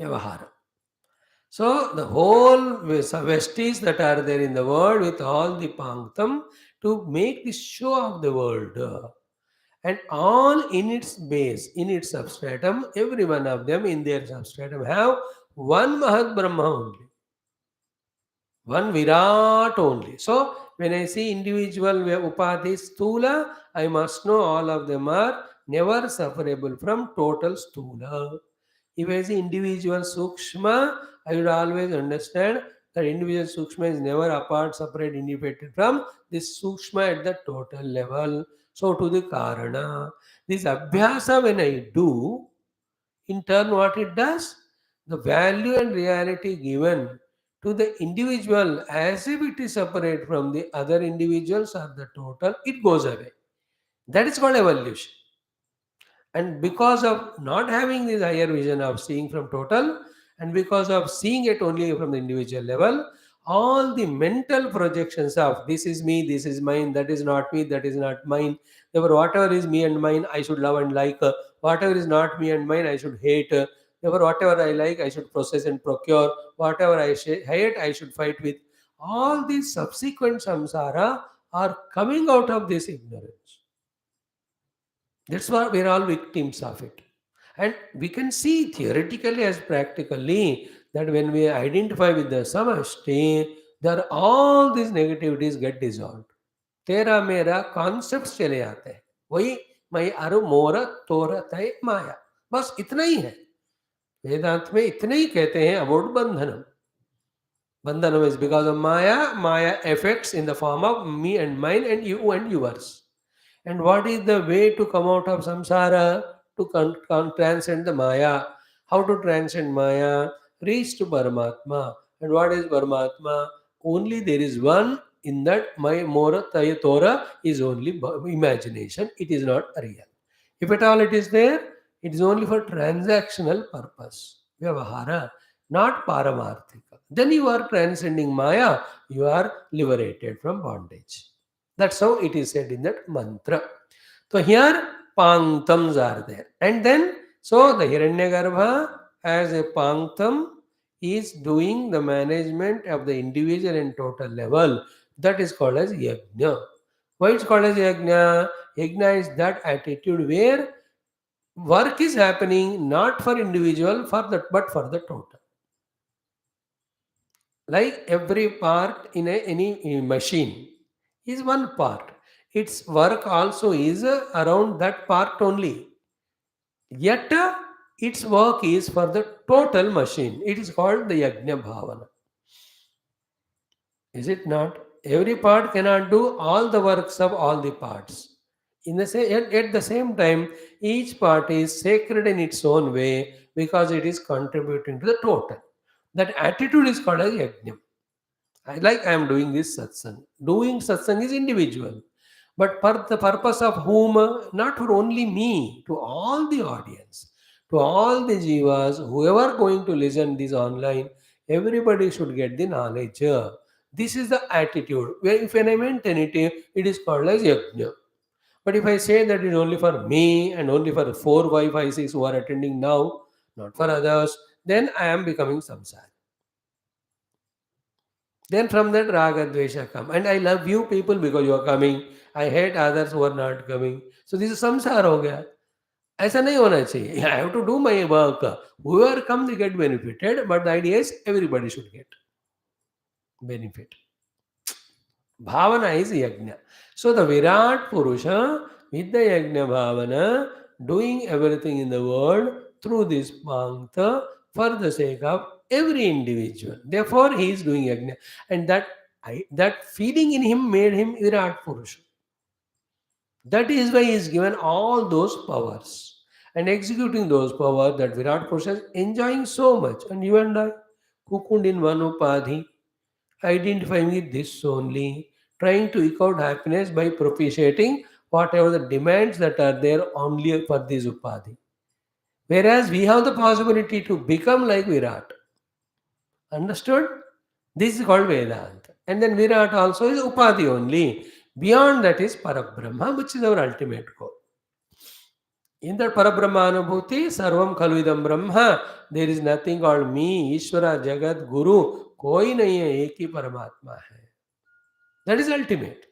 A: Vyavahara. So the whole vestige that are there in the world with all the panktam to make the show of the world. And all in its base, in its substratum, every one of them in their substratum have one Mahat Brahma only. One Virat only. So when I see individual upadhis stula, I must know all of them are never separable from total stula. If I see individual sukshma, I would always understand that individual sukshma is never apart, separate, independent from this sukshma at the total level. So to the karana, this abhyasa when I do, in turn what it does? The value and reality given to the individual as if it is separate from the other individuals or the total, it goes away. That is called evolution. And because of not having this higher vision of seeing from total, and because of seeing it only from the individual level, all the mental projections of this is me, this is mine, that is not me, that is not mine. Therefore, whatever is me and mine, I should love and like. Whatever is not me and mine, I should hate. Therefore, whatever I like, I should possess and procure. Whatever I hate, I should fight with. All these subsequent samsara are coming out of this ignorance. That's why we're all victims of it. And we can see theoretically as practically that when we identify with the samashti, there all these negativities get dissolved. तेरा मेरा concept चले आते हैं, वही मैं अरु मोरा तोरा तय माया, बस इतना ही है। वेदांत में इतने ही कहते हैं about बंधनम. Bandhanam is because of Maya. Maya affects in the form of me and mine and you and yours. And what is the way to come out of samsara? To transcend the Maya. How to transcend Maya? Reach to Paramatma. And what is Paramatma? Only there is one. In that, my Mora Tayatora is only imagination. It is not real. If at all it is there, it is only for transactional purpose. Vyavahara, not paramarthika. Then you are transcending Maya, you are liberated from bondage. That's how it is said in that mantra. So here Panktams are there. And then, so the Hiranyagarbha as a Panktam is doing the management of the individual and total level. That is called as Yajna. Why it's called as Yajna? Yajna is that attitude where work is happening not for individual for the but for the total. Like every part in any machine is one part. Its work also is around that part only. Yet its work is for the total machine. It is called the Yajna Bhavana. Is it not? Every part cannot do all the works of all the parts. In the same, at the same time, each part is sacred in its own way because it is contributing to the total. That attitude is called as yajna. I am doing this satsang. Doing satsang is individual. But for the purpose of whom? Not for only me, to all the audience, to all the jivas, whoever going to listen this online, everybody should get the knowledge. This is the attitude. When I maintain it is called as yajna. But if I say that it is only for me and only for 4, 5, 5, 6 who are attending now, not for others, then I am becoming samsara. Then from that raga dvesha come. And I love you people because you are coming. I hate others who are not coming. So this is samsara हो गया. ऐसा नहीं होना चाहिए. I have to do my work. Whoever come they get benefited, but the idea is everybody should get benefit. Bhavana is yajna. So the Virat Purusha with the yajna bhavana doing everything in the world through this pankta for the sake of every individual. Therefore, he is doing yajna, and that feeling in him made him Virat Purusha. That is why he is given all those powers and executing those powers that Virat Purusha is enjoying so much. And you and I, cocooned in one upadhi, identifying with this only, trying to eke out happiness by propitiating whatever the demands that are there only for this upadhi. Whereas we have the possibility to become like Virat. Understood? This is called Vedanta. And then Virat also is upadhi only. Beyond that is Parabrahma, which is our ultimate goal. In that Parabrahma Anubhuti, Sarvam Khalvidam Brahma, there is nothing called me, Ishvara, Jagat, Guru, koi nahi hai, ek hi Paramatma hai. That is ultimate.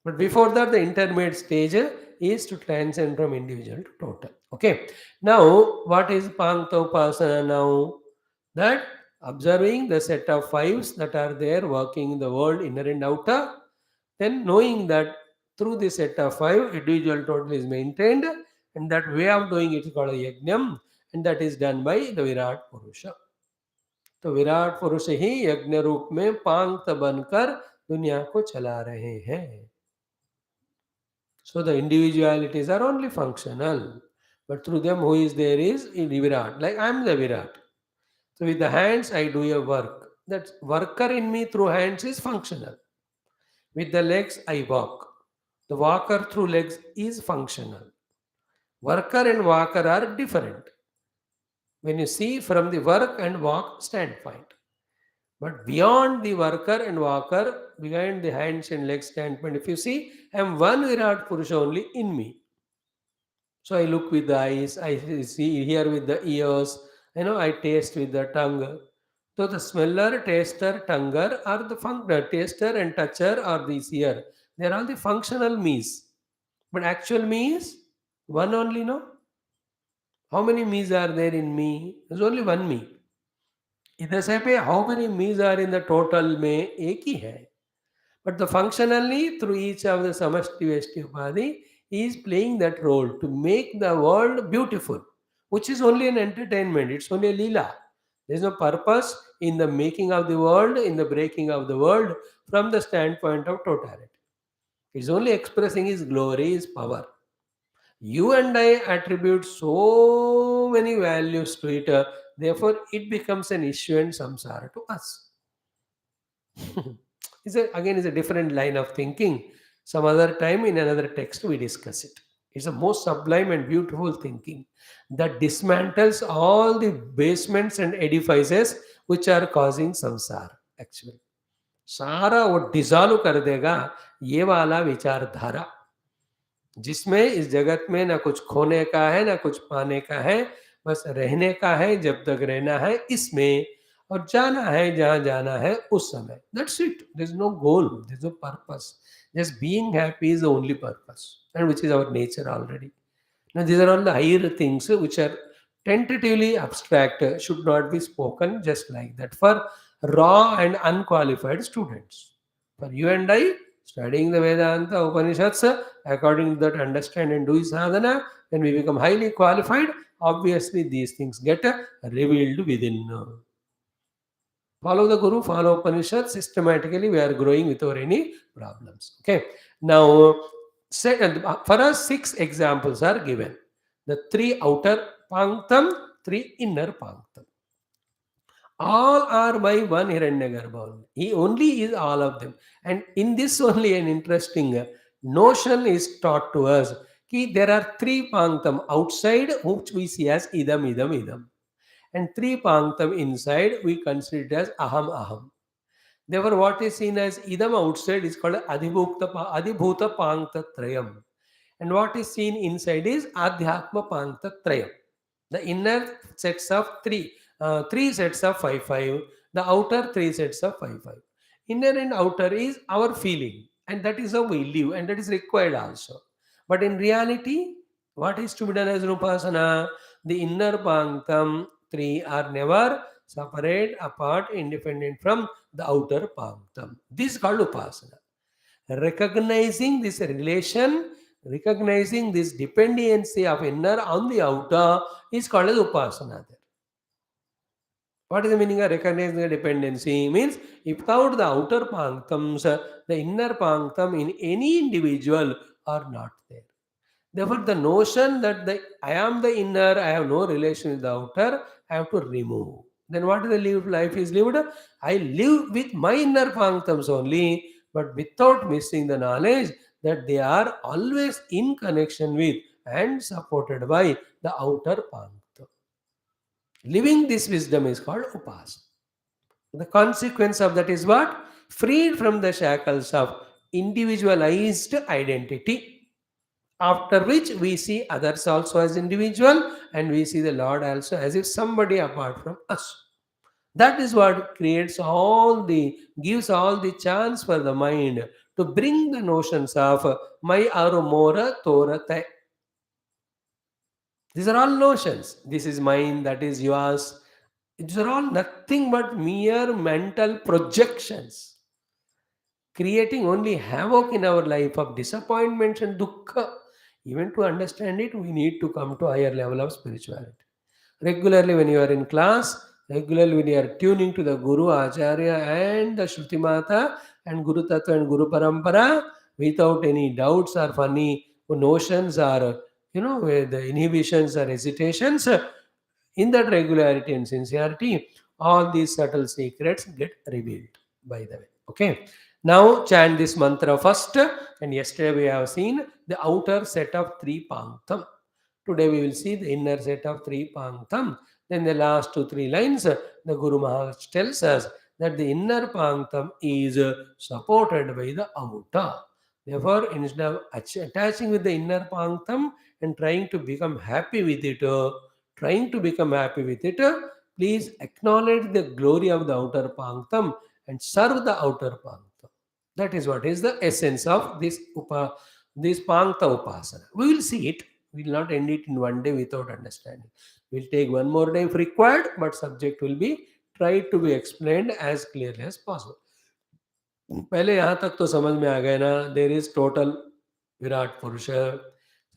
A: But before that, the intermediate stage is to transcend from individual to total. Okay. Now, what is Pankta Upasana now? That observing the set of fives that are there working in the world, inner and outer, then knowing that through this set of five, individual total is maintained, and that way of doing it is called a yajnam, and that is done by the Virat Purusha. तो विराट पुरुष ही यज्ञ रूप में पांक्त बनकर दुनिया को चला रहे हैं. So the individualities are only functional, but through them who is there is Virat. Like I am the Virat. So with the hands I do a work. That worker in me through hands is functional. With the legs I walk. The walker through legs is functional. Worker and walker are different when you see from the work and walk standpoint. But beyond the worker and walker, behind the hands and legs standpoint, if you see, I am one Virat Purusha only in me. So I look with the eyes, I see, hear with the ears, I taste with the tongue. So the smeller, taster, tonguer are the taster and toucher are the seer. They are all the functional me's. But actual me is one only, no? How many me's are there in me? There's only one me. इधर से पे how many me's are in the total में एक ही है. But the functionally through each of the samashti veshti upadhi, he is playing that role to make the world beautiful, which is only an entertainment. It's only a leela. There is no purpose in the making of the world, in the breaking of the world from the standpoint of totality. It's only expressing his glory, his power. You and I attribute so many values to it, therefore it becomes an issue and samsara to us. Again, it's a different line of thinking. Some other time in another text we discuss it. It's a most sublime and beautiful thinking that dismantles all the basements and edifices which are causing samsara. Actually, सारा वो dissolve कर देगा ये वाला विचारधारा, जिसमें इस जगत में ना कुछ खोने का है ना कुछ पाने का है, बस रहने का है जब तक रहना है इसमें, और जाना है जहाँ जाना है उस समय. That's it. There is no goal, there is no purpose. Just being happy is the only purpose, and which is our nature already. Now, these are all the higher things which are tentatively abstract, should not be spoken just like that for raw and unqualified students. For you and I, studying the Vedanta Upanishads, according to that, understand and do sadhana, when we become highly qualified, obviously these things get revealed within. Follow the Guru, follow Upanishad, systematically we are growing without any problems. Okay. Now, for us, 6 examples are given. The 3 outer panktam, 3 inner panktam. All are by one Hiranyagarbha only. He only is all of them. And in this only an interesting notion is taught to us. There are 3 panktam outside which we see as idam, idam, idam. And 3 panktam inside we consider it as aham, aham. Therefore, what is seen as idam outside is called adhibhuta pankta trayam. And what is seen inside is adhyatma pankta trayam. The inner sets of 3 sets of 5, 5. The outer 3 sets of 5, 5. Inner and outer is our feeling, and that is how we live, and that is required also. But in reality, what is to be done as an upasana? The inner panktam 3 are never separate, apart, independent from the outer panktam. This is called upasana. Recognizing this relation, recognizing this dependency of inner on the outer is called as upasana. What is the meaning of recognizing the dependency? Means without the outer panktams, the inner panktam in any individual are not there. Therefore, the notion that I am the inner, I have no relation with the outer, I have to remove. Then what is the life is lived? I live with my inner panktams only, but without missing the knowledge that they are always in connection with and supported by the outer panktam. Living this wisdom is called upasana. The consequence of that is what? Freed from the shackles of individualized identity. After which we see others also as individual, and we see the Lord also as if somebody apart from us. That is what gives all the chance for the mind to bring the notions of my arumora torate. These are all notions. This is mine, that is yours. These are all nothing but mere mental projections, creating only havoc in our life of disappointments and dukkha. Even to understand it, we need to come to a higher level of spirituality. Regularly, when you are in class, regularly when you are tuning to the Guru, Acharya, and the Shruti Mata, and Guru Tattva and Guru Parampara, without any doubts or funny notions or, where the inhibitions or hesitations, in that regularity and sincerity, all these subtle secrets get revealed, by the way. Okay. Now chant this mantra first. And yesterday we have seen the outer set of 3 panktam. Today we will see the inner set of 3 panktam. Then the last 2-3 lines, the Guru Maharaj tells us that the inner panktam is supported by the outer. Therefore, instead of attaching with the inner panktam and trying to become happy with it, please acknowledge the glory of the outer panktam and serve the outer panktam. That is what is the essence of this This Pankta Upasana. We will see it. We will not end it in one day without understanding. We'll take one more day if required, but subject will be tried to be explained as clearly as possible. पहले यहाँ तक तो समझ में आ गए ना. There is total Virat पुरुष.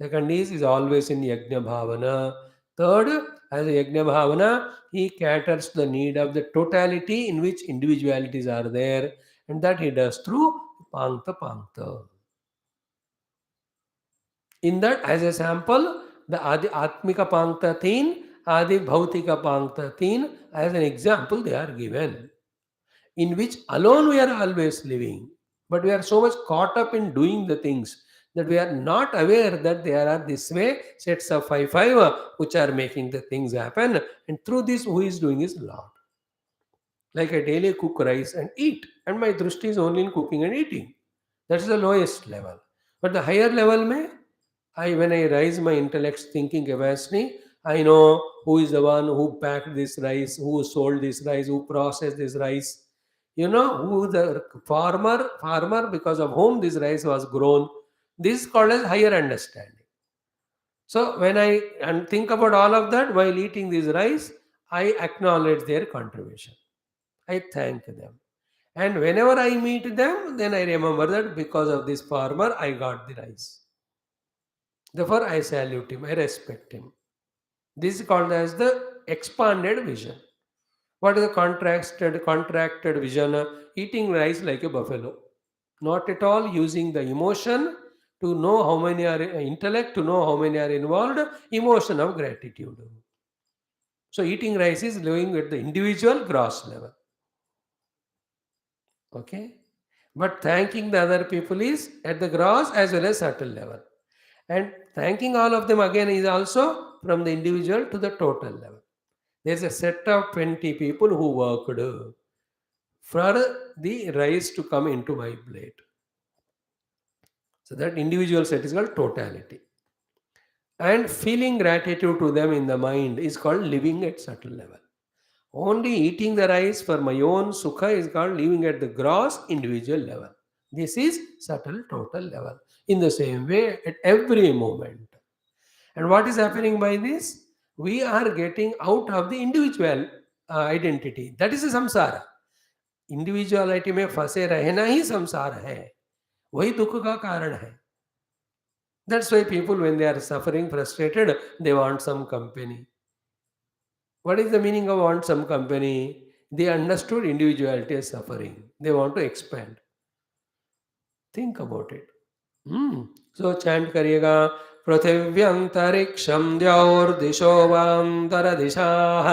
A: Second is always in yajna bhavana. Third, as a yajna bhavana, he caters to the need of the totality in which individualities are there, and that he does through pankta pankta. In that, as a sample, the adi atmika pankta teen, adi bhautika pankta teen, as an example they are given, in which alone we are always living. But we are so much caught up in doing the things that we are not aware that there are this way sets of five which are making the things happen. And through this, who is doing is Lord. Like I daily cook rice and eat, and my drushti is only in cooking and eating. That's the lowest level. But the higher level, when I rise my intellect's thinking capacity, I know who is the one who packed this rice, who sold this rice, who processed this rice. You know who the farmer because of whom this rice was grown. This is called as higher understanding. So when I and think about all of that while eating this rice, I acknowledge their contribution. I thank them. And whenever I meet them, then I remember that because of this farmer, I got the rice. Therefore, I salute him, I respect him. This is called as the expanded vision. What is the contracted vision? Eating rice like a buffalo. Not at all using the emotion to know how many are intellect, to know how many are involved, emotion of gratitude. So eating rice is living at the individual gross level. Okay? But thanking the other people is at the gross as well as subtle level. And thanking all of them again is also from the individual to the total level. There's a set of 20 people who worked for the rice to come into my plate. So that individual set is called totality. And feeling gratitude to them in the mind is called living at subtle level. Only eating the rice for my own sukha is called living at the gross individual level. This is subtle total level. In the same way, at every moment. And what is happening by this? We are getting out of the individual identity. That is a samsara. Individuality में फंसे रहना ही संसार है, वही दुख का कारण है. That's why people, when they are suffering, frustrated, they want some company. What is the meaning of want some company? They understood individuality as suffering. They want to expand. Think about it. So chant करिएगा. पृथिव्यंतरिक्षं द्यौर्दिशो वान्तरदिशाः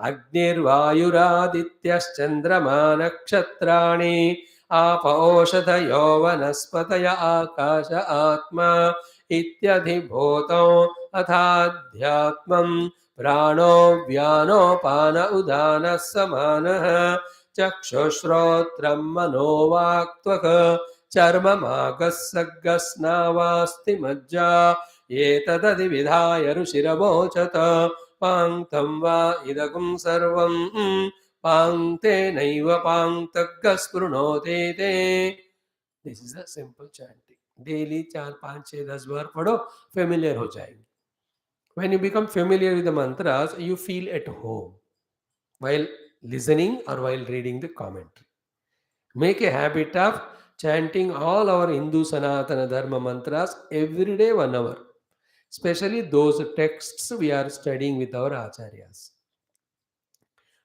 A: अग्निर्वायुरादित्यश्चन्द्रमा नक्षत्राणि आपौषधयो वनस्पतय आकाश आत्मा इत्यधिभूतौ अथाध्यात्मं प्राणो व्यानोपान उदानः समानः चक्षुश्रोत्रं मनोवाक्त्वक् चर्ममागस्सग्गस्नावास्ति मज्जा एतदधिविधाय ऋषिरवोचत पाङ्क्तं वा इदगुं सर्वं पाङ्क्तेनैव पाङ्क्तग्गः स्पृणोति ते. This is a simple chanting. Daily 4, 5, 6, 10 बार पढ़ो, फेमिलियर हो जाएंगे. When you become familiar with the mantras, you feel at home while listening or while reading the commentary. Make a habit of chanting all our Hindu Sanatana Dharma mantras every day 1 hour. Especially those texts we are studying with our acharyas.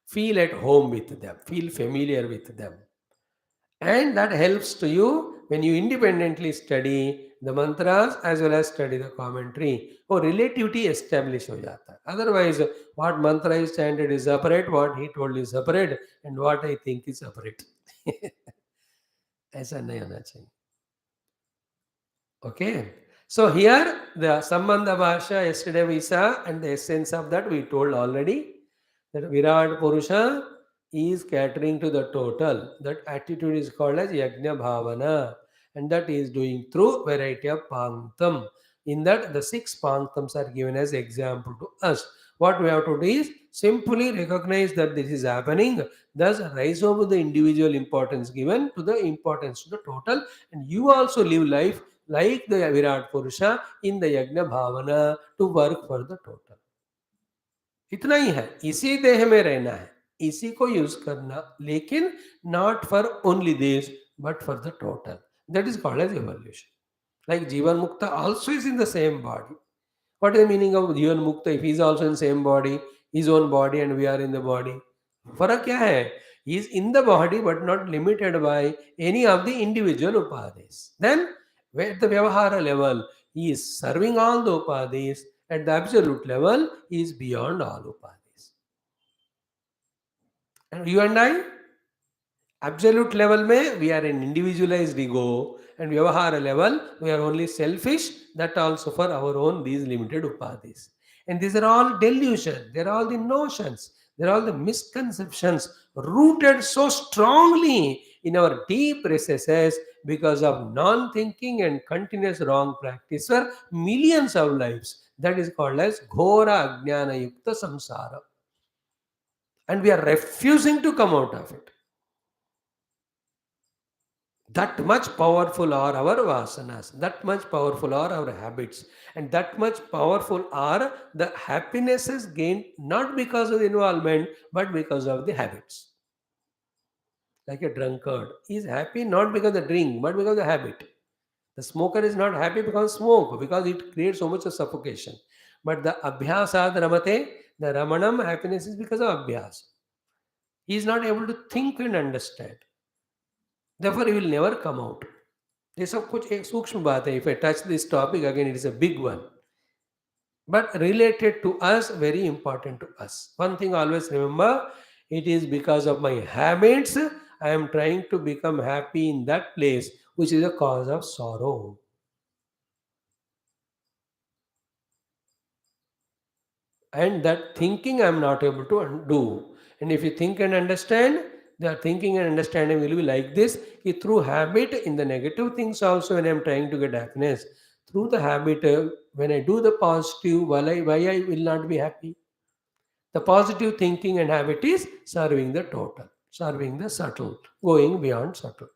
A: Feel at home with them. Feel familiar with them. And that helps to you when you independently study the mantras as well as study the commentary. और relativity establish हो जाता है. Otherwise, what mantra is chanted is separate, what he told is separate, and what I think is separate. ऐसा नहीं होना चाहिए. Okay. So here the Sambandha Bhasha yesterday we saw, and the essence of that we told already, that Virat Purusha is catering to the total. That attitude is called as Yajna Bhavana, and that he is doing through variety of Panktam. In that the 6 Panktams are given as example to us. What we have to do is simply recognize that this is happening, thus rise over the individual importance given to the importance to the total, and you also live life like the Virat Purusha in the Yajna Bhavana to work for the total. इतना ही है, इसी देह में रहना है, इसी को use करना, लेकिन not for only this but for the total. That is called as evolution. Like Jivan Mukta also is in the same body. What is the meaning of Jivan Mukta if he is also in same body, his own body, and we are in the body? फर्क क्या है? He is in the body but not limited by any of the individual upadhis. Then, at the Vyavahara level, he is serving all the upadhis. At the absolute level, he is beyond all upadhis. And you and I, absolute level में we are an individualized ego, and Vyavahara level we are only selfish, that also for our own these limited upadhis. And these are all delusion, they are all the notions, they are all the misconceptions rooted so strongly in our deep recesses because of non-thinking and continuous wrong practice for millions of lives. That is called as Ghora Ajnana Yukta Samsara. And we are refusing to come out of it. That much powerful are our vasanas, that much powerful are our habits, and that much powerful are the happinesses gained not because of the involvement but because of the habits. Like a drunkard, he is happy not because of the drink but because of the habit. The smoker is not happy because of smoke, because it creates so much of suffocation. But the abhyasad ramate, the ramanam happiness is because of abhyas. He is not able to think and understand. Therefore, he will never come out. ये सब कुछ एक सूक्ष्म बात है. If I touch this topic again, it is a big one, but related to us, very important to us. One thing always remember: it is because of my habits I am trying to become happy in that place, which is a cause of sorrow. And that thinking I am not able to undo. And if you think and understand, the thinking and understanding will be like this: through habit, in the negative things also, when I am trying to get happiness, through the habit, when I do the positive, why I will not be happy? The positive thinking and habit is serving the total, serving the subtle, going beyond subtle.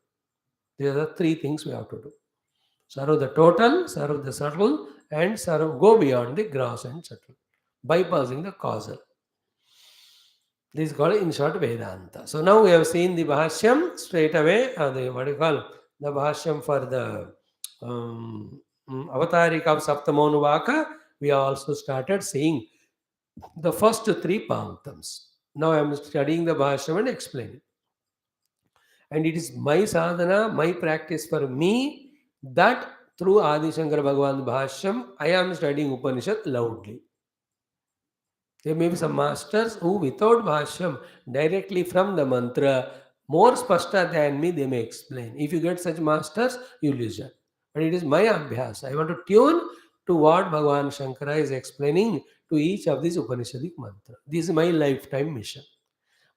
A: These are the three things we have to do: serve the total, serve the subtle, and go beyond the gross and subtle, bypassing the causal. This is called in short Vedanta. So now we have seen the Bhashyam straight away, the what do you call the Bhashyam for the Avatarika of Saptamonuvaka. We also started seeing the first three Panktams. Now I am studying the Bhashyam and explaining. And it is my sadhana, my practice for me, that through Adi Shankara Bhagavan Bhashyam, I am studying Upanishad loudly. There may be some masters who, without Bhashyam, directly from the mantra, more spashta than me, they may explain. If you get such masters, you listen. But it is my abhyas. I want to tune to what Bhagavan Shankara is explaining to each of these Upanishadic mantra. This is my lifetime mission.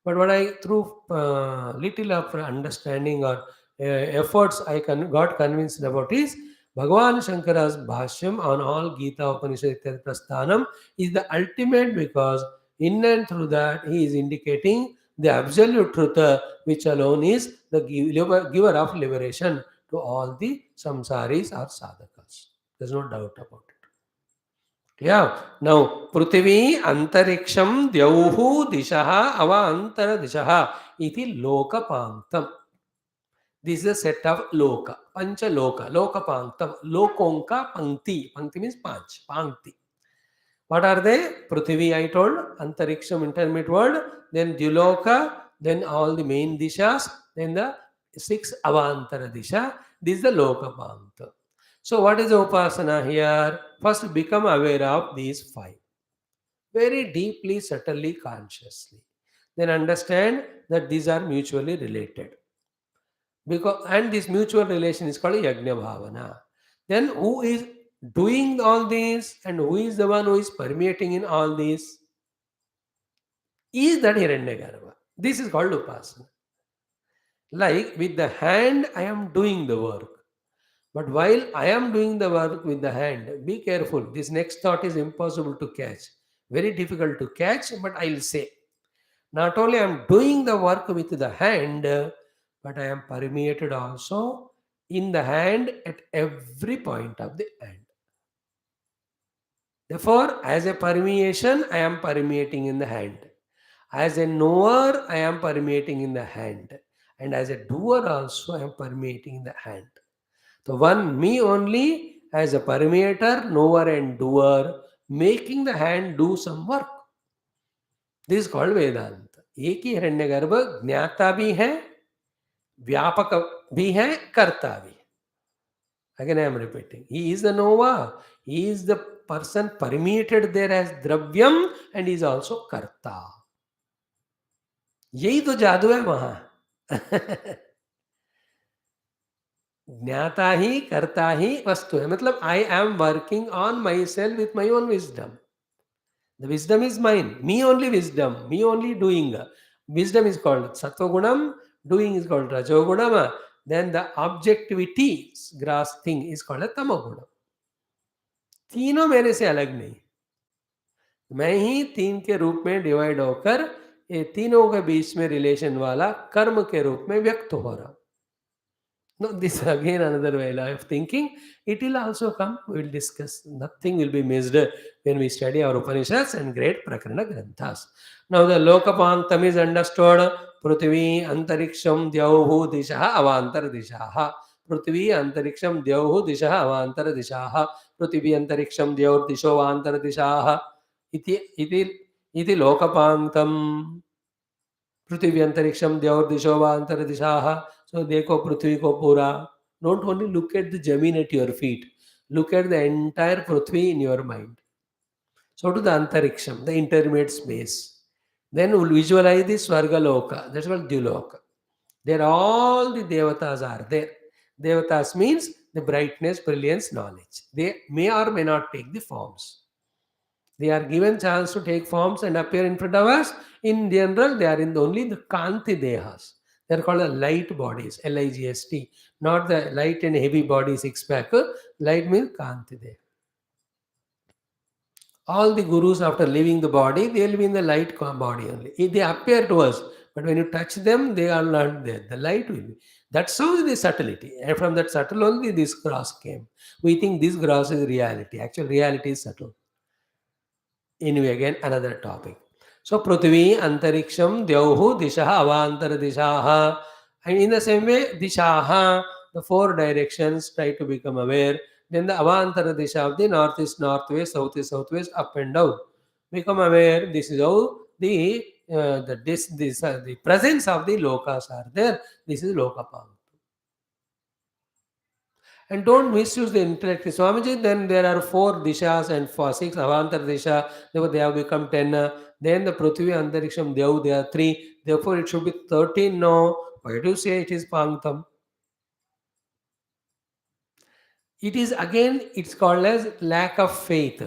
A: But what I, through little of understanding or efforts, got convinced about is Bhagavan Shankara's Bhashyam on all Gita Upanishad Ityadi Prasthanam is the ultimate, because in and through that he is indicating the absolute truth, which alone is the giver of liberation to all the samsaris or sadhakas. There's no doubt about it. Yeah. Now, Prithvi, Antariksham, Dyauhu, Dishaha, Ava, Antara Dishaha, iti Loka Panktam. This is a set of Loka, Pancha Loka, Loka Panktam, Lokonka Pankti. Pankti means Panch, Pankti. What are they? Prithvi, I told, Antariksham, intermediate word, then Dyuloka, then all the main Dishas, then the 6 Avantara Disha. This is the Loka Pankta. So, what is the Upasana here? First, become aware of these 5. Very deeply, subtly, consciously. Then understand that these are mutually related. And this mutual relation is called Yajna Bhavana. Then who is doing all this and who is the one who is permeating in all this? Is that Hiranyagarbha. This is called Upasana. Like with the hand, I am doing the work. But while I am doing the work with the hand, be careful. This next thought is impossible to catch. Very difficult to catch, but I'll say. Not only I am doing the work with the hand, but I am permeated also in the hand at every point of the hand. Therefore, as a permeation, I am permeating in the hand. As a knower, I am permeating in the hand. And as a doer also, I am permeating in the hand. So one me only as a permeator, knower and doer, making the hand do some work. This is called Vedanta. एक ही हिरण्यगर्भ ज्ञाता भी है, व्यापक भी है, कर्ता भी है. Again I am repeating. He is the knower. He is the person permeated there as dravyam and he is also karta. यही तो जादू है वहां. ज्ञाता ही करता ही वस्तु है. मतलब I am working on myself with my own wisdom. The wisdom is mine. Me only wisdom. Me only doing. Wisdom is called sattvagunam. Doing is called rajogunam. Then the objectivity gross thing is called tamogunam. तीनों मेरे से अलग नहीं. मैं ही तीन के रूप में डिवाइड होकर ये तीनों के बीच में रिलेशन वाला कर्म के रूप में व्यक्त हो रहा. No, this is again another way of thinking. It will also come. We will discuss. Nothing will be missed when we study our Upanishads and great Prakarana Granthas. Now the Lokapantam is understood. Prithvi Antariksham Dyauhu Dishaha Avantar Dishaha. Prithvi Antariksham Dyauhu Dishaha Avantar Dishaha. Prithvi Antariksham Dyaur Disho Avantar Dishaha. Iti Lokapantam. पृथ्वी अंतरिक्षम द्यौर दिशो व अंतर दिशाः. So देखो पृथ्वी को पूरा. Don't only look at the Jamin at your feet. Look at the entire Prithvi in your mind. So to the antariksham, the intermediate space. Then we'll visualize the Swargaloka. That's what Dyuloka. There all the devatas are there. Devatas means the brightness, brilliance, knowledge. They may or may not take the forms. They are given chance to take forms and appear in front of us. In general, they are in only the Kanti Dehas. They are called the light bodies, Ligst, not the light and heavy body six-pack. Light means Kanti Deha. All the gurus, after leaving the body, they will be in the light body only. They appear to us, but when you touch them, they are not there. The light will be. That's how the subtlety. And from that subtle only this grass came. We think this grass is reality. Actual reality is subtle. Anyway, again another topic. So Prithvi, Antariksham, Dyauhu, Dishaha, Avantar Dishaha. And in the same way, Dishaha, the four directions, try to become aware. Then the Avantar Disha of the north is northwest, south is southwest, up and down. Become aware. This is how the the presence of the lokas are there. This is Lokapang. And don't misuse the intellect. Swamiji, then there are four dishas and for six avantar disha. Therefore, they have become 10. Then the Prithvi, Antariksham, Dev, they are 3. Therefore, it should be 13 now. Why do you say it is Panktham? It is again, it's called as lack of faith.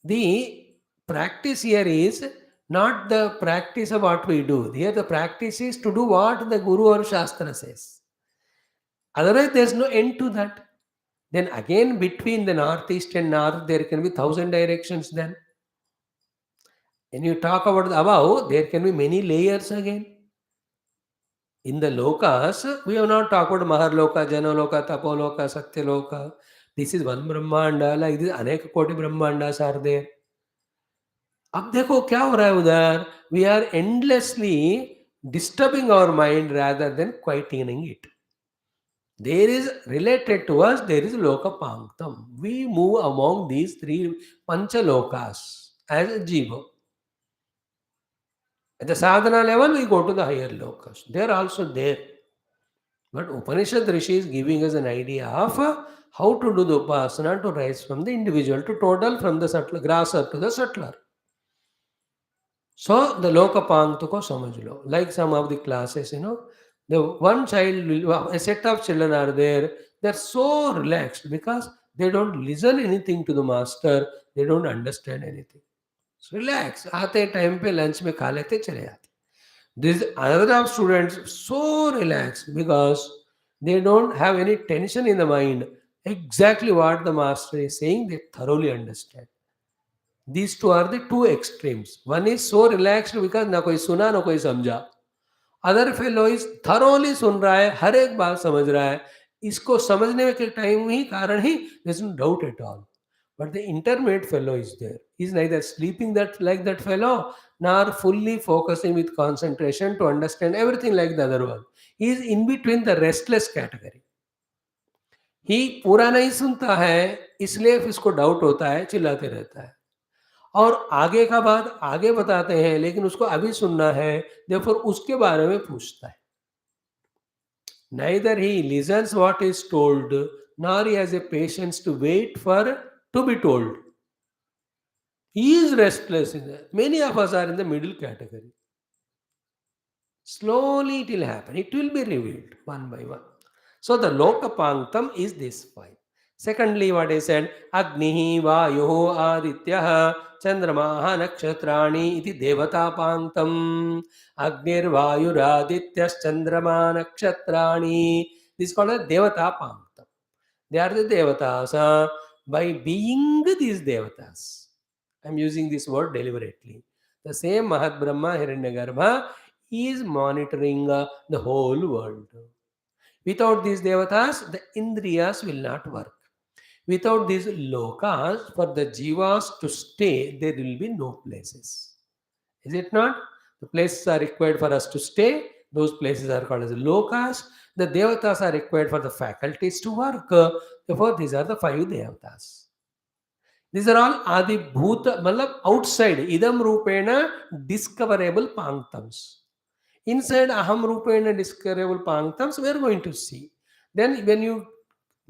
A: The practice here is not the practice of what we do. Here the practice is to do what the Guru or Shastra says. Otherwise, there is no end to that. Then again, between the northeast and north, there can be 1,000 directions then. When you talk about the above, there can be many layers again. In the lokas, we have not talked about Maharloka, Janaloka, Tapoloka, Satyaloka. This is one Brahmanda, like this, Aneka Koti Brahmandas are there. अब देखो क्या हो रहा है उधर. We are endlessly disturbing our mind rather than quietening it. There is related to us, there is Lokapanktam. We move among these three Panchalokas as a jiva. At the sadhana level, we go to the higher lokas. They are also there. But Upanishad Rishi is giving us an idea of how to do the upasana to rise from the individual to total, from the subtle, grasser to the subtler. So the Lokapankta ko samajh lo. Like some of the classes, the one child, a set of children are there. They are so relaxed because they don't listen anything to the master. They don't understand anything. So relax. आते time पे lunch में खा लेते चले जाते. This another of students so relaxed because they don't have any tension in the mind. Exactly what the master is saying, they thoroughly understand. These two are the two extremes. One is so relaxed because ना कोई सुना ना कोई समझा. Other fellow is thoroughly सुन रहा है, हर एक बात समझ रहा है. इसको समझने के टाइम ही कारण ही there is no doubt at all. But the intermediate fellow is there. He is neither sleeping that like that fellow nor fully focusing with concentration to understand everything like the other one. He is in between the restless category. ही पूरा नहीं सुनता है, इसलिए फिर इसको doubt होता है, चिल्लाते रहता है। और आगे का बात आगे बताते हैं, लेकिन उसको अभी सुनना है, देयरफॉर उसके बारे में पूछता है। Neither he listens what is told, nor he has a patience to wait for to be told. He is restless in that. Many of us are in the middle category. Slowly it will happen. It will be revealed one by one. So the Lokapanktam is this five. Secondly, what is said? Agnihi Vayuho Adityah Chandramaha Nakshatrani iti Devatapanktam. Agnir Vayuradityas Chandrama Nakshatrani. This is called a Devatapanktam. They are the Devatas. By being these Devatas, I am using this word deliberately. The same Mahat Brahma Hiranyagarbha is monitoring the whole world. Without these devatas, the indriyas will not work. Without these lokas, for the jivas to stay, there will be no places. Is it not? The places are required for us to stay. Those places are called as lokas. The devatas are required for the faculties to work. Therefore, these are the five devatas. These are all adi bhuta, matlab outside, idam rupena discoverable panktams. Inside aham rupena discoverable panktams, we are going to see. Then when you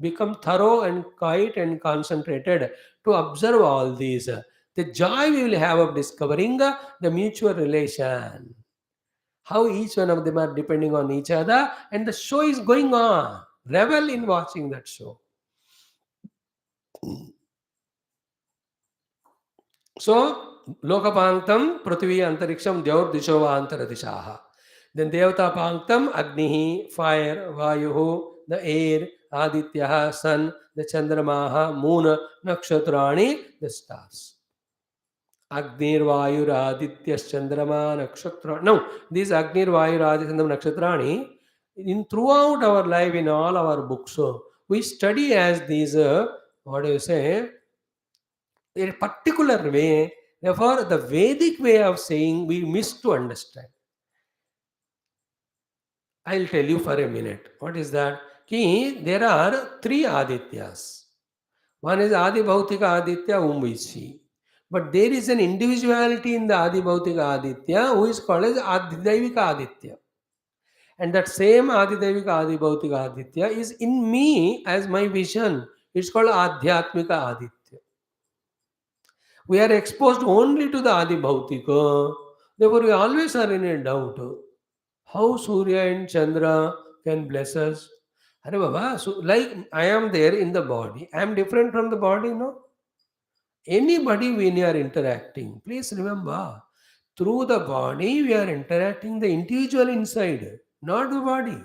A: become thorough and quiet and concentrated to observe all these, the joy we will have of discovering the mutual relation, how each one of them are depending on each other, and the show is going on. Revel in watching that show. So, Lokapanktam, Prithvi, Antariksham, Dyaur, Dishova, Antaradishaha. Then Devata Panktam, Agnihi, fire, Vayuhu, the air, Adityaha, sun, the Chandramaha, moon, Nakshatrani, the stars. Agnir, Vayur, Adityas, Chandrama, Nakshatra. No, these Agnir, Vayur, Aditya, Nakshatrani, in throughout our life, in all our books, we study as these, what do you say, in a particular way. Therefore, the Vedic way of saying we miss to understand. I'll tell you for a minute. What is that? Ki, there are three Adityas. One is Adi Bhautika Aditya, whom we see. But there is an individuality in the Adi Bhautika Aditya who is called as Adidevika Aditya. And that same Adidevika Adi Bhautika Aditya is in me as my vision. It's called Adhyatmika Aditya. We are exposed only to the Adi Bhautika. Therefore, we always are in a doubt. How Surya and Chandra can bless us? Are Baba, so like I am there in the body, I am different from the body, no? Anybody when you are interacting, please remember, through the body we are interacting the individual inside, not the body.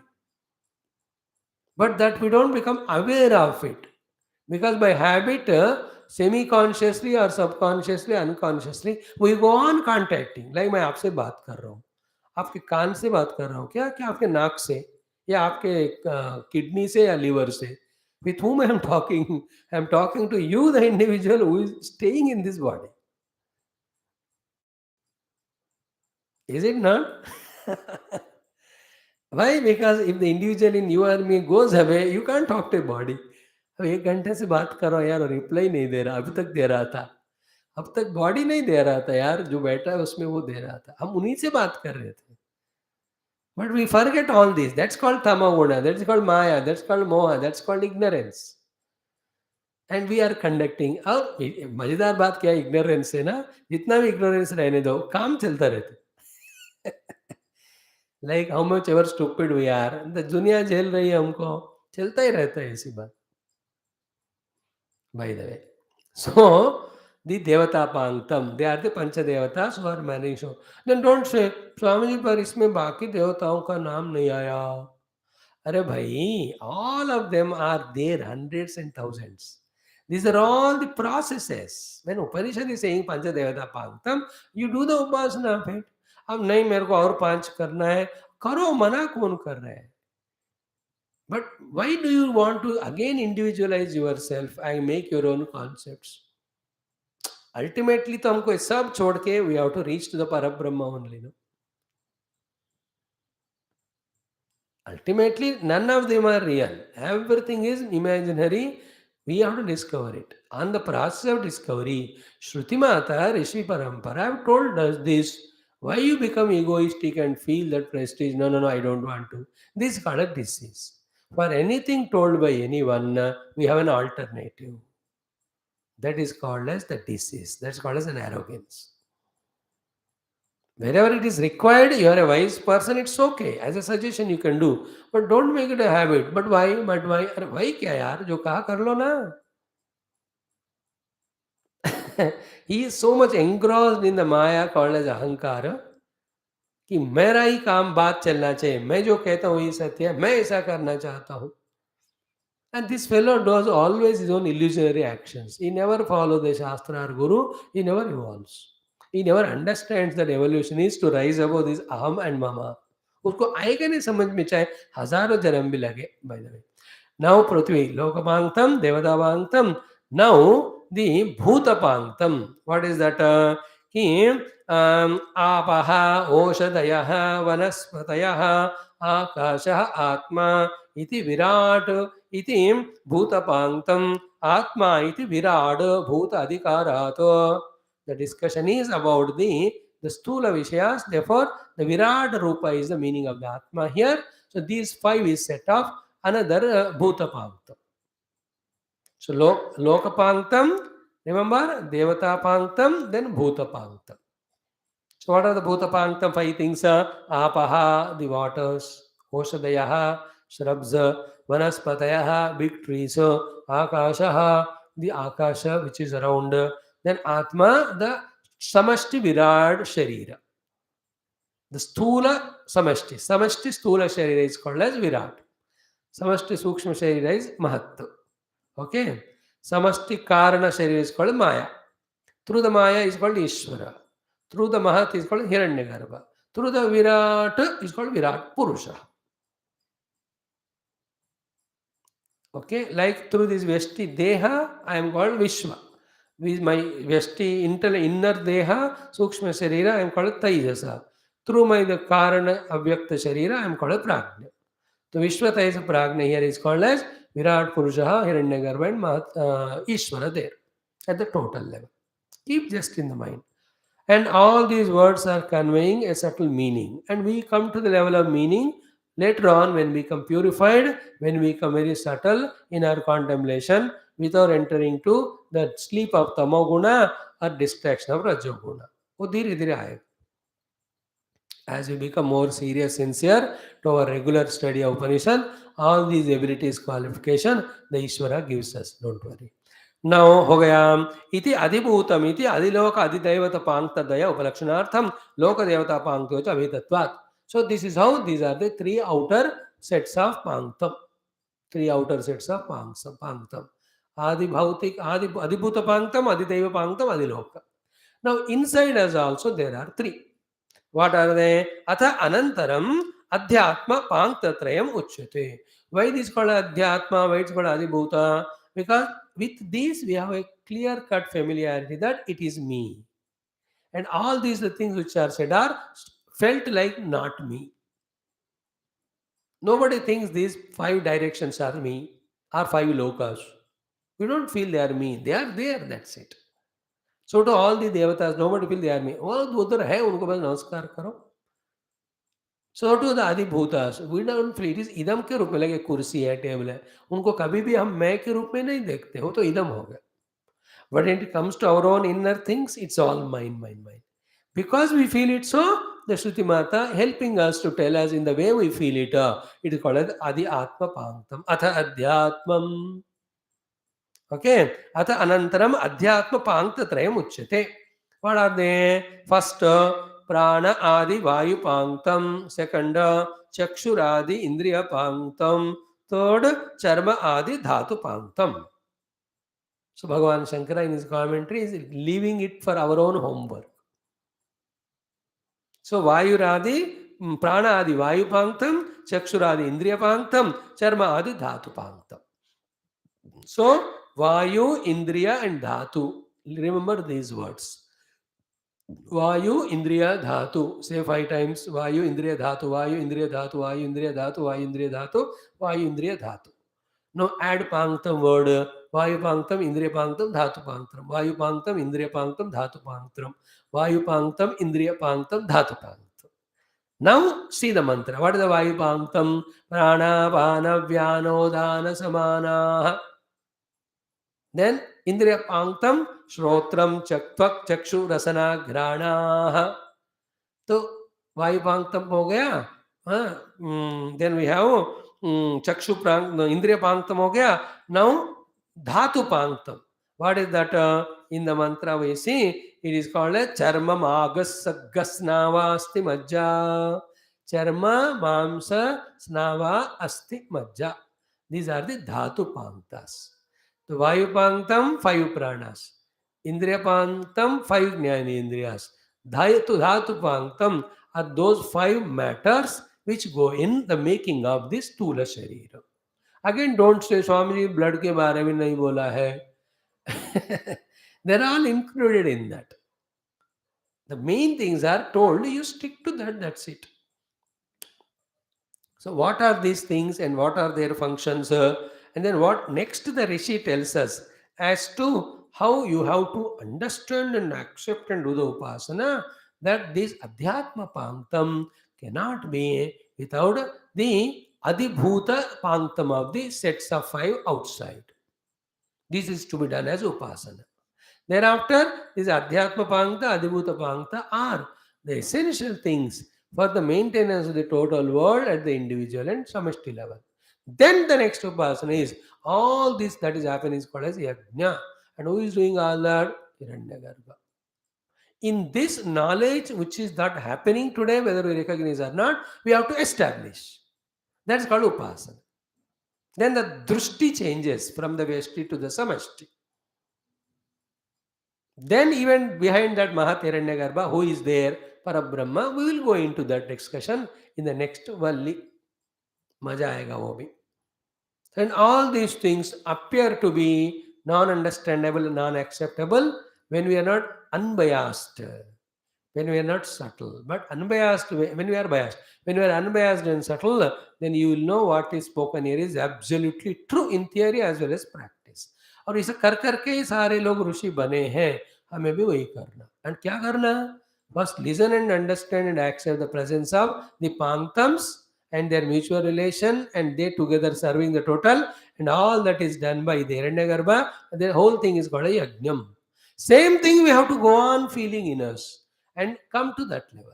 A: But that we don't become aware of it. Because by habit, semi-consciously or subconsciously, unconsciously, we go on contacting. Like मैं आपसे बात कर रहा हूँ, आपके कान से बात कर रहा हूँ क्या, क्या आपके नाक से, या आपके किडनी से या लिवर से. With whom I am talking? I am talking to you, the individual who is staying in this body. Is it not? Why? Because if the individual in you or me goes away, you can't talk to a body. अब 1 घंटे से बात कर रहा हूँ यार, reply नहीं दे रहा, अभी तक दे रहा था. अब तक बॉडी नहीं दे रहा था यार, जो बैठा है उसमें वो दे रहा था. हम उन्हीं से बात कर रहे थे. But we forget all this. That's called tamaguna, that's called maya, that's called moha, that's called ignorance. And we are conducting. और मजेदार बात क्या है ignorance से ना, जितना भी ignorance रहने दो, काम चलता रहता. Like how much ever stupid we are, the दुनिया झेल रही है हमको, चलता ही रहता है ऐसी बात. By the way, so the Devata Panktam, they are the Pancha Devatas who are managing show. Then don't say, Swamiji पर इसमें बाकी देवताओं का नाम नहीं आया. अरे भाई, all of them are there, hundreds and thousands. These are all the processes. When Upanishad is saying Pancha Devata Panktam, you do the upasana of it. अब नहीं मेरे को और 5 करना है, करो, मना कौन कर रहा है? But why do you want to again individualize yourself and make your own concepts? Ultimately, तो हमको ये सब छोड़ के we have to reach to the Parabrahma only. No? Ultimately, none of them are real. Everything is imaginary. We have to discover it. On the process of discovery, Shruti Mata, Rishi Parampara have told us this. Why you become egoistic and feel that prestige? No, no, no, I don't want to. This is called a disease. For anything told by anyone, we have an alternative. That is called as the disease. That's called as an arrogance. Wherever it is required, you are a wise person, it's okay. As a suggestion you can do. But don't make it a habit. But why? But why? अरे why क्या यार जो कहा कर लो ना. He is so much engrossed in the Maya called as ahankara कि मेरा ही काम बात चलना चाहिए. मैं जो कहता हूँ वही सत्य है. मैं ऐसा करना चाहता हूँ. And this fellow does always his own illusionary actions. He never follows the Shastra or Guru. He never evolves. He never understands that evolution is to rise above this aham and mama. उसको आएगा नहीं समझ में चाहे हजारों जन्म भी लगे. By the way, now Prithvi Lokapanktam Devadapanktam. Now the Bhutapanktam. What is that? कि आपः ओषधयः वनस्पतयः आकाशः आत्मा इति विराट इति भूतपांक्तम आत्मा इति विराट भूत अधिकारात्. The discussion is about the stula vishayas. Therefore, the virat rupa is the meaning of the atma here. So these five is set off another bhutapanktam. So lokapanktam, remember devatapanktam, then bhutapanktam. So what are the bhutapanktam five things? Apaha, the waters, oshadayaha, shrubs, vanaspatayaha, big trees, akashaha, the akasha which is around, then atma, the samashti virat sharira. The stula samashti. Samashti stula sharira is called as virat. Samashti sukshma sharira is mahat. Okay. Samashti karana sharira is called maya. Through the maya is called Ishvara. Through the Mahat is called Hiranyagarbha. Through the Virat is called Virat Purusha. Okay, like through this Vyashti Deha, I am called Vishwa. With my Vyashti inner Deha, Sukshma Sharira, I am called Taijasa. Through my the Karana Avyakta Sharira, I am called Prajna. So Vishwa Taisa Prajna here is called as Virat Purusha, Hiranyagarbha and Mahat, Ishvara there at the total level. Keep just in the mind. And all these words are conveying a subtle meaning. And we come to the level of meaning later on when we become purified, when we become very subtle in our contemplation without entering to the sleep of tamoguna or distraction of rajoguna. वो धीरे धीरे आएगा. As we become more serious, sincere to our regular study of Upanishad, all these abilities, qualification, the Ishvara gives us. Don't worry. Now हो गया इति अधिभूतम इति अधिलोक अधिदैवत पांक्त दया उपलक्षणार्थम लोक देवता पांक्तो च अभितत्वात्. So this is how these are the three outer sets of panktam. Three outer sets of panktam. Adi bhautik, adi adibhuta panktam, adidaiva panktam, adiloka. Now inside us also there are three. What are they? Atha anantaram adhyatma panktatrayam uchyate. Why this called adhyatma? Why it's called adibhuta? Because with this we have a clear cut familiarity that it is me. And all these the things which are said are felt like not me. Nobody thinks these five directions are me or five lokas. We don't feel they are me. They are there, that's it. So to all the devatas, nobody feel they are me. वो उधर है उनको बस नमस्कार करो. So to the adibhutas, we don't feel it is idam के रूप में लगे कुर्सी है टेबल है. उनको कभी भी हम मैं के रूप में नहीं देखते. वो तो idam हो गया. But when it comes to our own inner things, it's all mine, mine, mine. Because we feel it so, the Shruti Mata helping us to tell us in the way we feel it. It is called as Adi Atma Panktam. Atha Adhyatmam. Okay. Atha Anantaram Adhyatma Pankta Trayam Uchyate. What are they? First, Prana Adi Vayu Panktam. Second, Chakshur Adi Indriya Panktam. Third, Charma Adi Dhatu Panktam. So Bhagavan Shankara in his commentary is leaving it for our own homework. So Vayuradi, Prana Adi Vayu Panktam, Chakshuradi Indriya Panktam, Charma Adi Dhatu Panktam. So, Vayu, Indriya, and Dhatu. Remember these words. Vayu, Indriya, Dhatu. Say 5 times. Vayu, Indriya, Dhatu. Vayu, Indriya, Dhatu. Vayu, Indriya, Dhatu. Vayu, Indriya, Dhatu. Vayu, Indriya, Dhatu. Now add Panktam word. Vayu Panktam, Indriya Panktam, Dhatu Panktam. Vayu Panktam, Indriya Panktam, Dhatu Panktam. Vayu Panktam, Indriya Panktam, Dhatu Panktam. Now see the mantra. What is the Vayu Panktam? Prana, Pana, Vyano, Dana, Samana. Then Indriya Panktam, Shrotram, Chaktvat, Chakshu, Rasana, Grana. So वायु पांक्तम हो गया. Then we have चक्षु प्रांग इंद्रिय पांक्तम हो गया. Now धातु पांक्तम. What is that? In the mantra we see it is called as charma magas saggas snava asti majja. Charma mamsa snava asti majja. These are the dhatu panktas. The vayu panktam 5 pranas, indriya panktam 5 jnani indriyas, dhatu panktam are those 5 matters which go in the making of this stula sharira. Again, don't say Swamiji blood के बारे में नहीं बोला है. They're all included in that. The main things are told, you stick to that, that's it. So what are these things and what are their functions? And then what next the Rishi tells us as to how you have to understand and accept and do the upasana, that this Adhyatma Panktam cannot be without the Adibhuta Panktam of the sets of 5 outside. This is to be done as upasana. Thereafter, this Adhyatma Pankta, Adibhuta Pankta are the essential things for the maintenance of the total world at the individual and samashti level. Then the next upasana is all this that is happening is called as yajna. And who is doing all that? Hiranyagarbha. In this knowledge which is not happening today, whether we recognize or not, we have to establish. That is called upasana. Then the drushti changes from the Vyashti to the samashti. Then even behind that Mahat Hiranyagarbha, who is there, Parabrahma, we will go into that discussion in the next Valli. Maja aayega wo bhi. And all these things appear to be non-understandable, non-acceptable when we are not unbiased, when we are not subtle. But unbiased, when we are biased, when we are unbiased and subtle, then you will know what is spoken here is absolutely true in theory as well as practice. और इसे कर करके ही सारे लोग ऋषि बने हैं. हमें भी वही करना. And क्या करना? First listen and understand and accept the presence of the panktams and their mutual relation, and they together serving the total, and all that is done by the Hiranyagarbha. The whole thing is called a yajnam. Same thing we have to go on feeling in us and come to that level.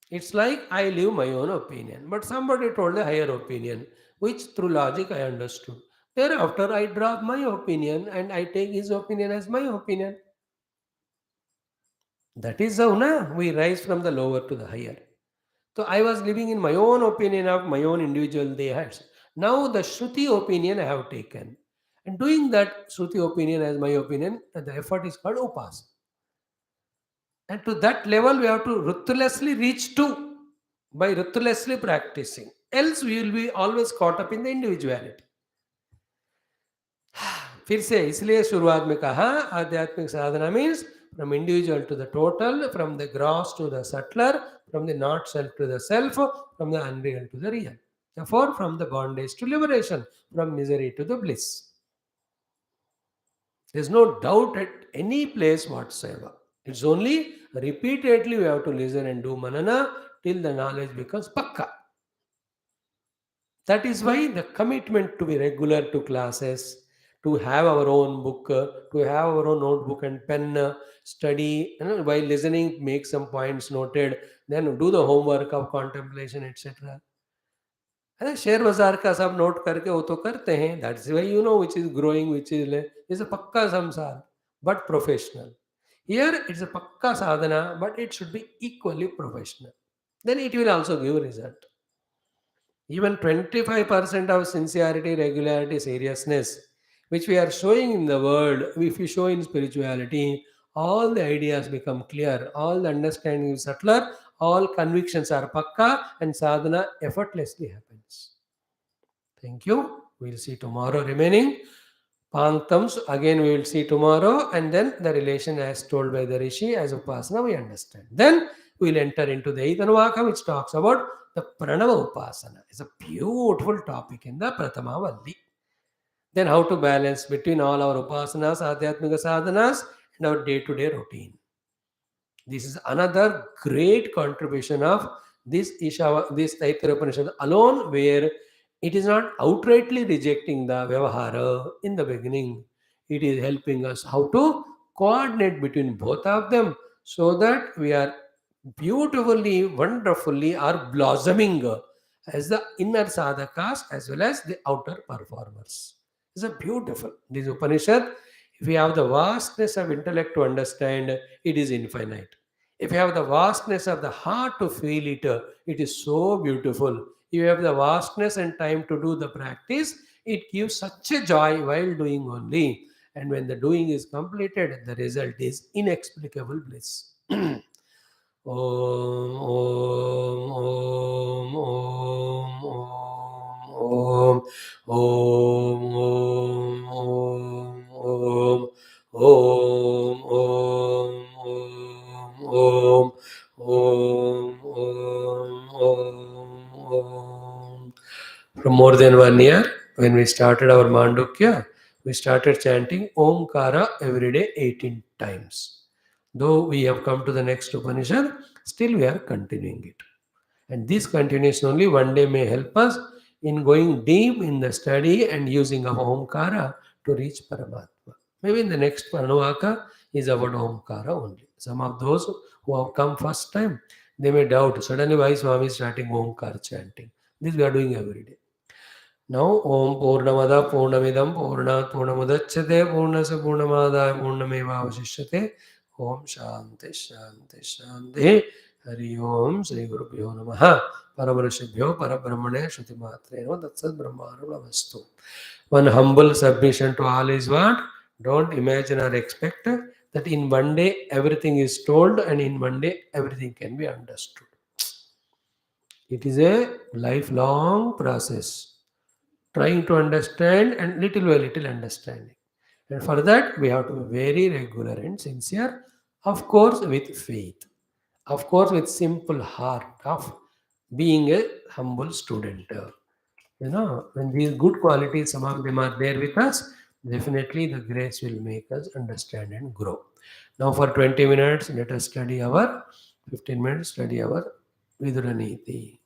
A: It's like I live my own opinion, but somebody told a higher opinion, which through logic I understood. Thereafter, I drop my opinion and I take his opinion as my opinion. That is how we rise from the lower to the higher. So I was living in my own opinion of my own individual dehas. Now the Shruti opinion I have taken. And doing that Shruti opinion as my opinion, the effort is called Upasana. And to that level, we have to ruthlessly reach to by ruthlessly practicing. Else, we will be always caught up in the individuality. फिर से इसलिए शुरुआत में कहा आध्यात्मिक साधना means from individual to the total, from the gross to the subtler, from the not self to the self, from the unreal to the real. Therefore, from the bondage to liberation, from misery to the bliss. There is no doubt at any place whatsoever. It's only repeatedly we have to listen and do manana till the knowledge becomes pakka. That is why the commitment to be regular to classes, to have our own book, to have our own notebook and pen, study, while listening, make some points noted, then do the homework of contemplation, etc. Share बाजार का सब note करके वो तो करते हैं. That's why you know which is growing, which is a पक्का संसार but professional. Here it's a pakka sadhana, but it should be equally professional. Then it will also give result. Even 25% of sincerity, regularity, seriousness, which we are showing in the world, if we show in spirituality, all the ideas become clear, all the understanding is subtler, all convictions are pakka and sadhana effortlessly happens. Thank you. We'll see tomorrow remaining. Panktams, again we will see tomorrow, and then the relation as told by the Rishi as Upasana we understand. Then we'll enter into the eighth Anuvaka, which talks about the Pranava Upasana. It's a beautiful topic in the Pratama Valli. Then how to balance between all our Upasanas, Adhyatmika sadhanas, and our day-to-day routine. This is another great contribution of this Taittiriya Upanishad alone, where it is not outrightly rejecting the Vyavahara in the beginning. It is helping us how to coordinate between both of them so that we are beautifully, wonderfully are blossoming as the inner sadhakas as well as the outer performers. It's a beautiful. This Upanishad, if we have the vastness of intellect to understand, it is infinite. If you have the vastness of the heart to feel it, it is so beautiful. If you have the vastness and time to do the practice, it gives such a joy while doing only. And when the doing is completed, the result is inexplicable bliss. Om, Om, Om, Om, Om, Om, Om, Om, Om, Om, Om, Om. From more than 1 year, when we started our Mandukya, we started chanting Omkara every day 18 times. Though we have come to the next Upanishad, still we are continuing it. And this continuation only one day may help us in going deep in the study and using of Omkara to reach Paramatma. Maybe in the next Anuvaka is about Omkara only. Some of those who have come first time, they may doubt, suddenly why Swami is starting Omkara chanting. This we are doing every day. Now, Om Purnamada Purnamidam Purnat Purnamudachyate Purnasa Purnamadaya Purnameva Avashishyate. Om Shanti Shanti Shanti. Hari Om Sri Gurubhyo Namaha. Paramarashibhyo Parabrahmane Shruti Matreno Tatsad Brahmaravastu. One humble submission to all is what? Don't imagine or expect that in one day everything is told and in one day everything can be understood. It is a lifelong process. Trying to understand and little by little understanding. And for that, we have to be very regular and sincere, of course, with faith, of course, with simple heart of being a humble student. When these good qualities, some of them are there with us, definitely the grace will make us understand and grow. Now, for 20 minutes, let us study our 15 minutes, study our Viduraniti.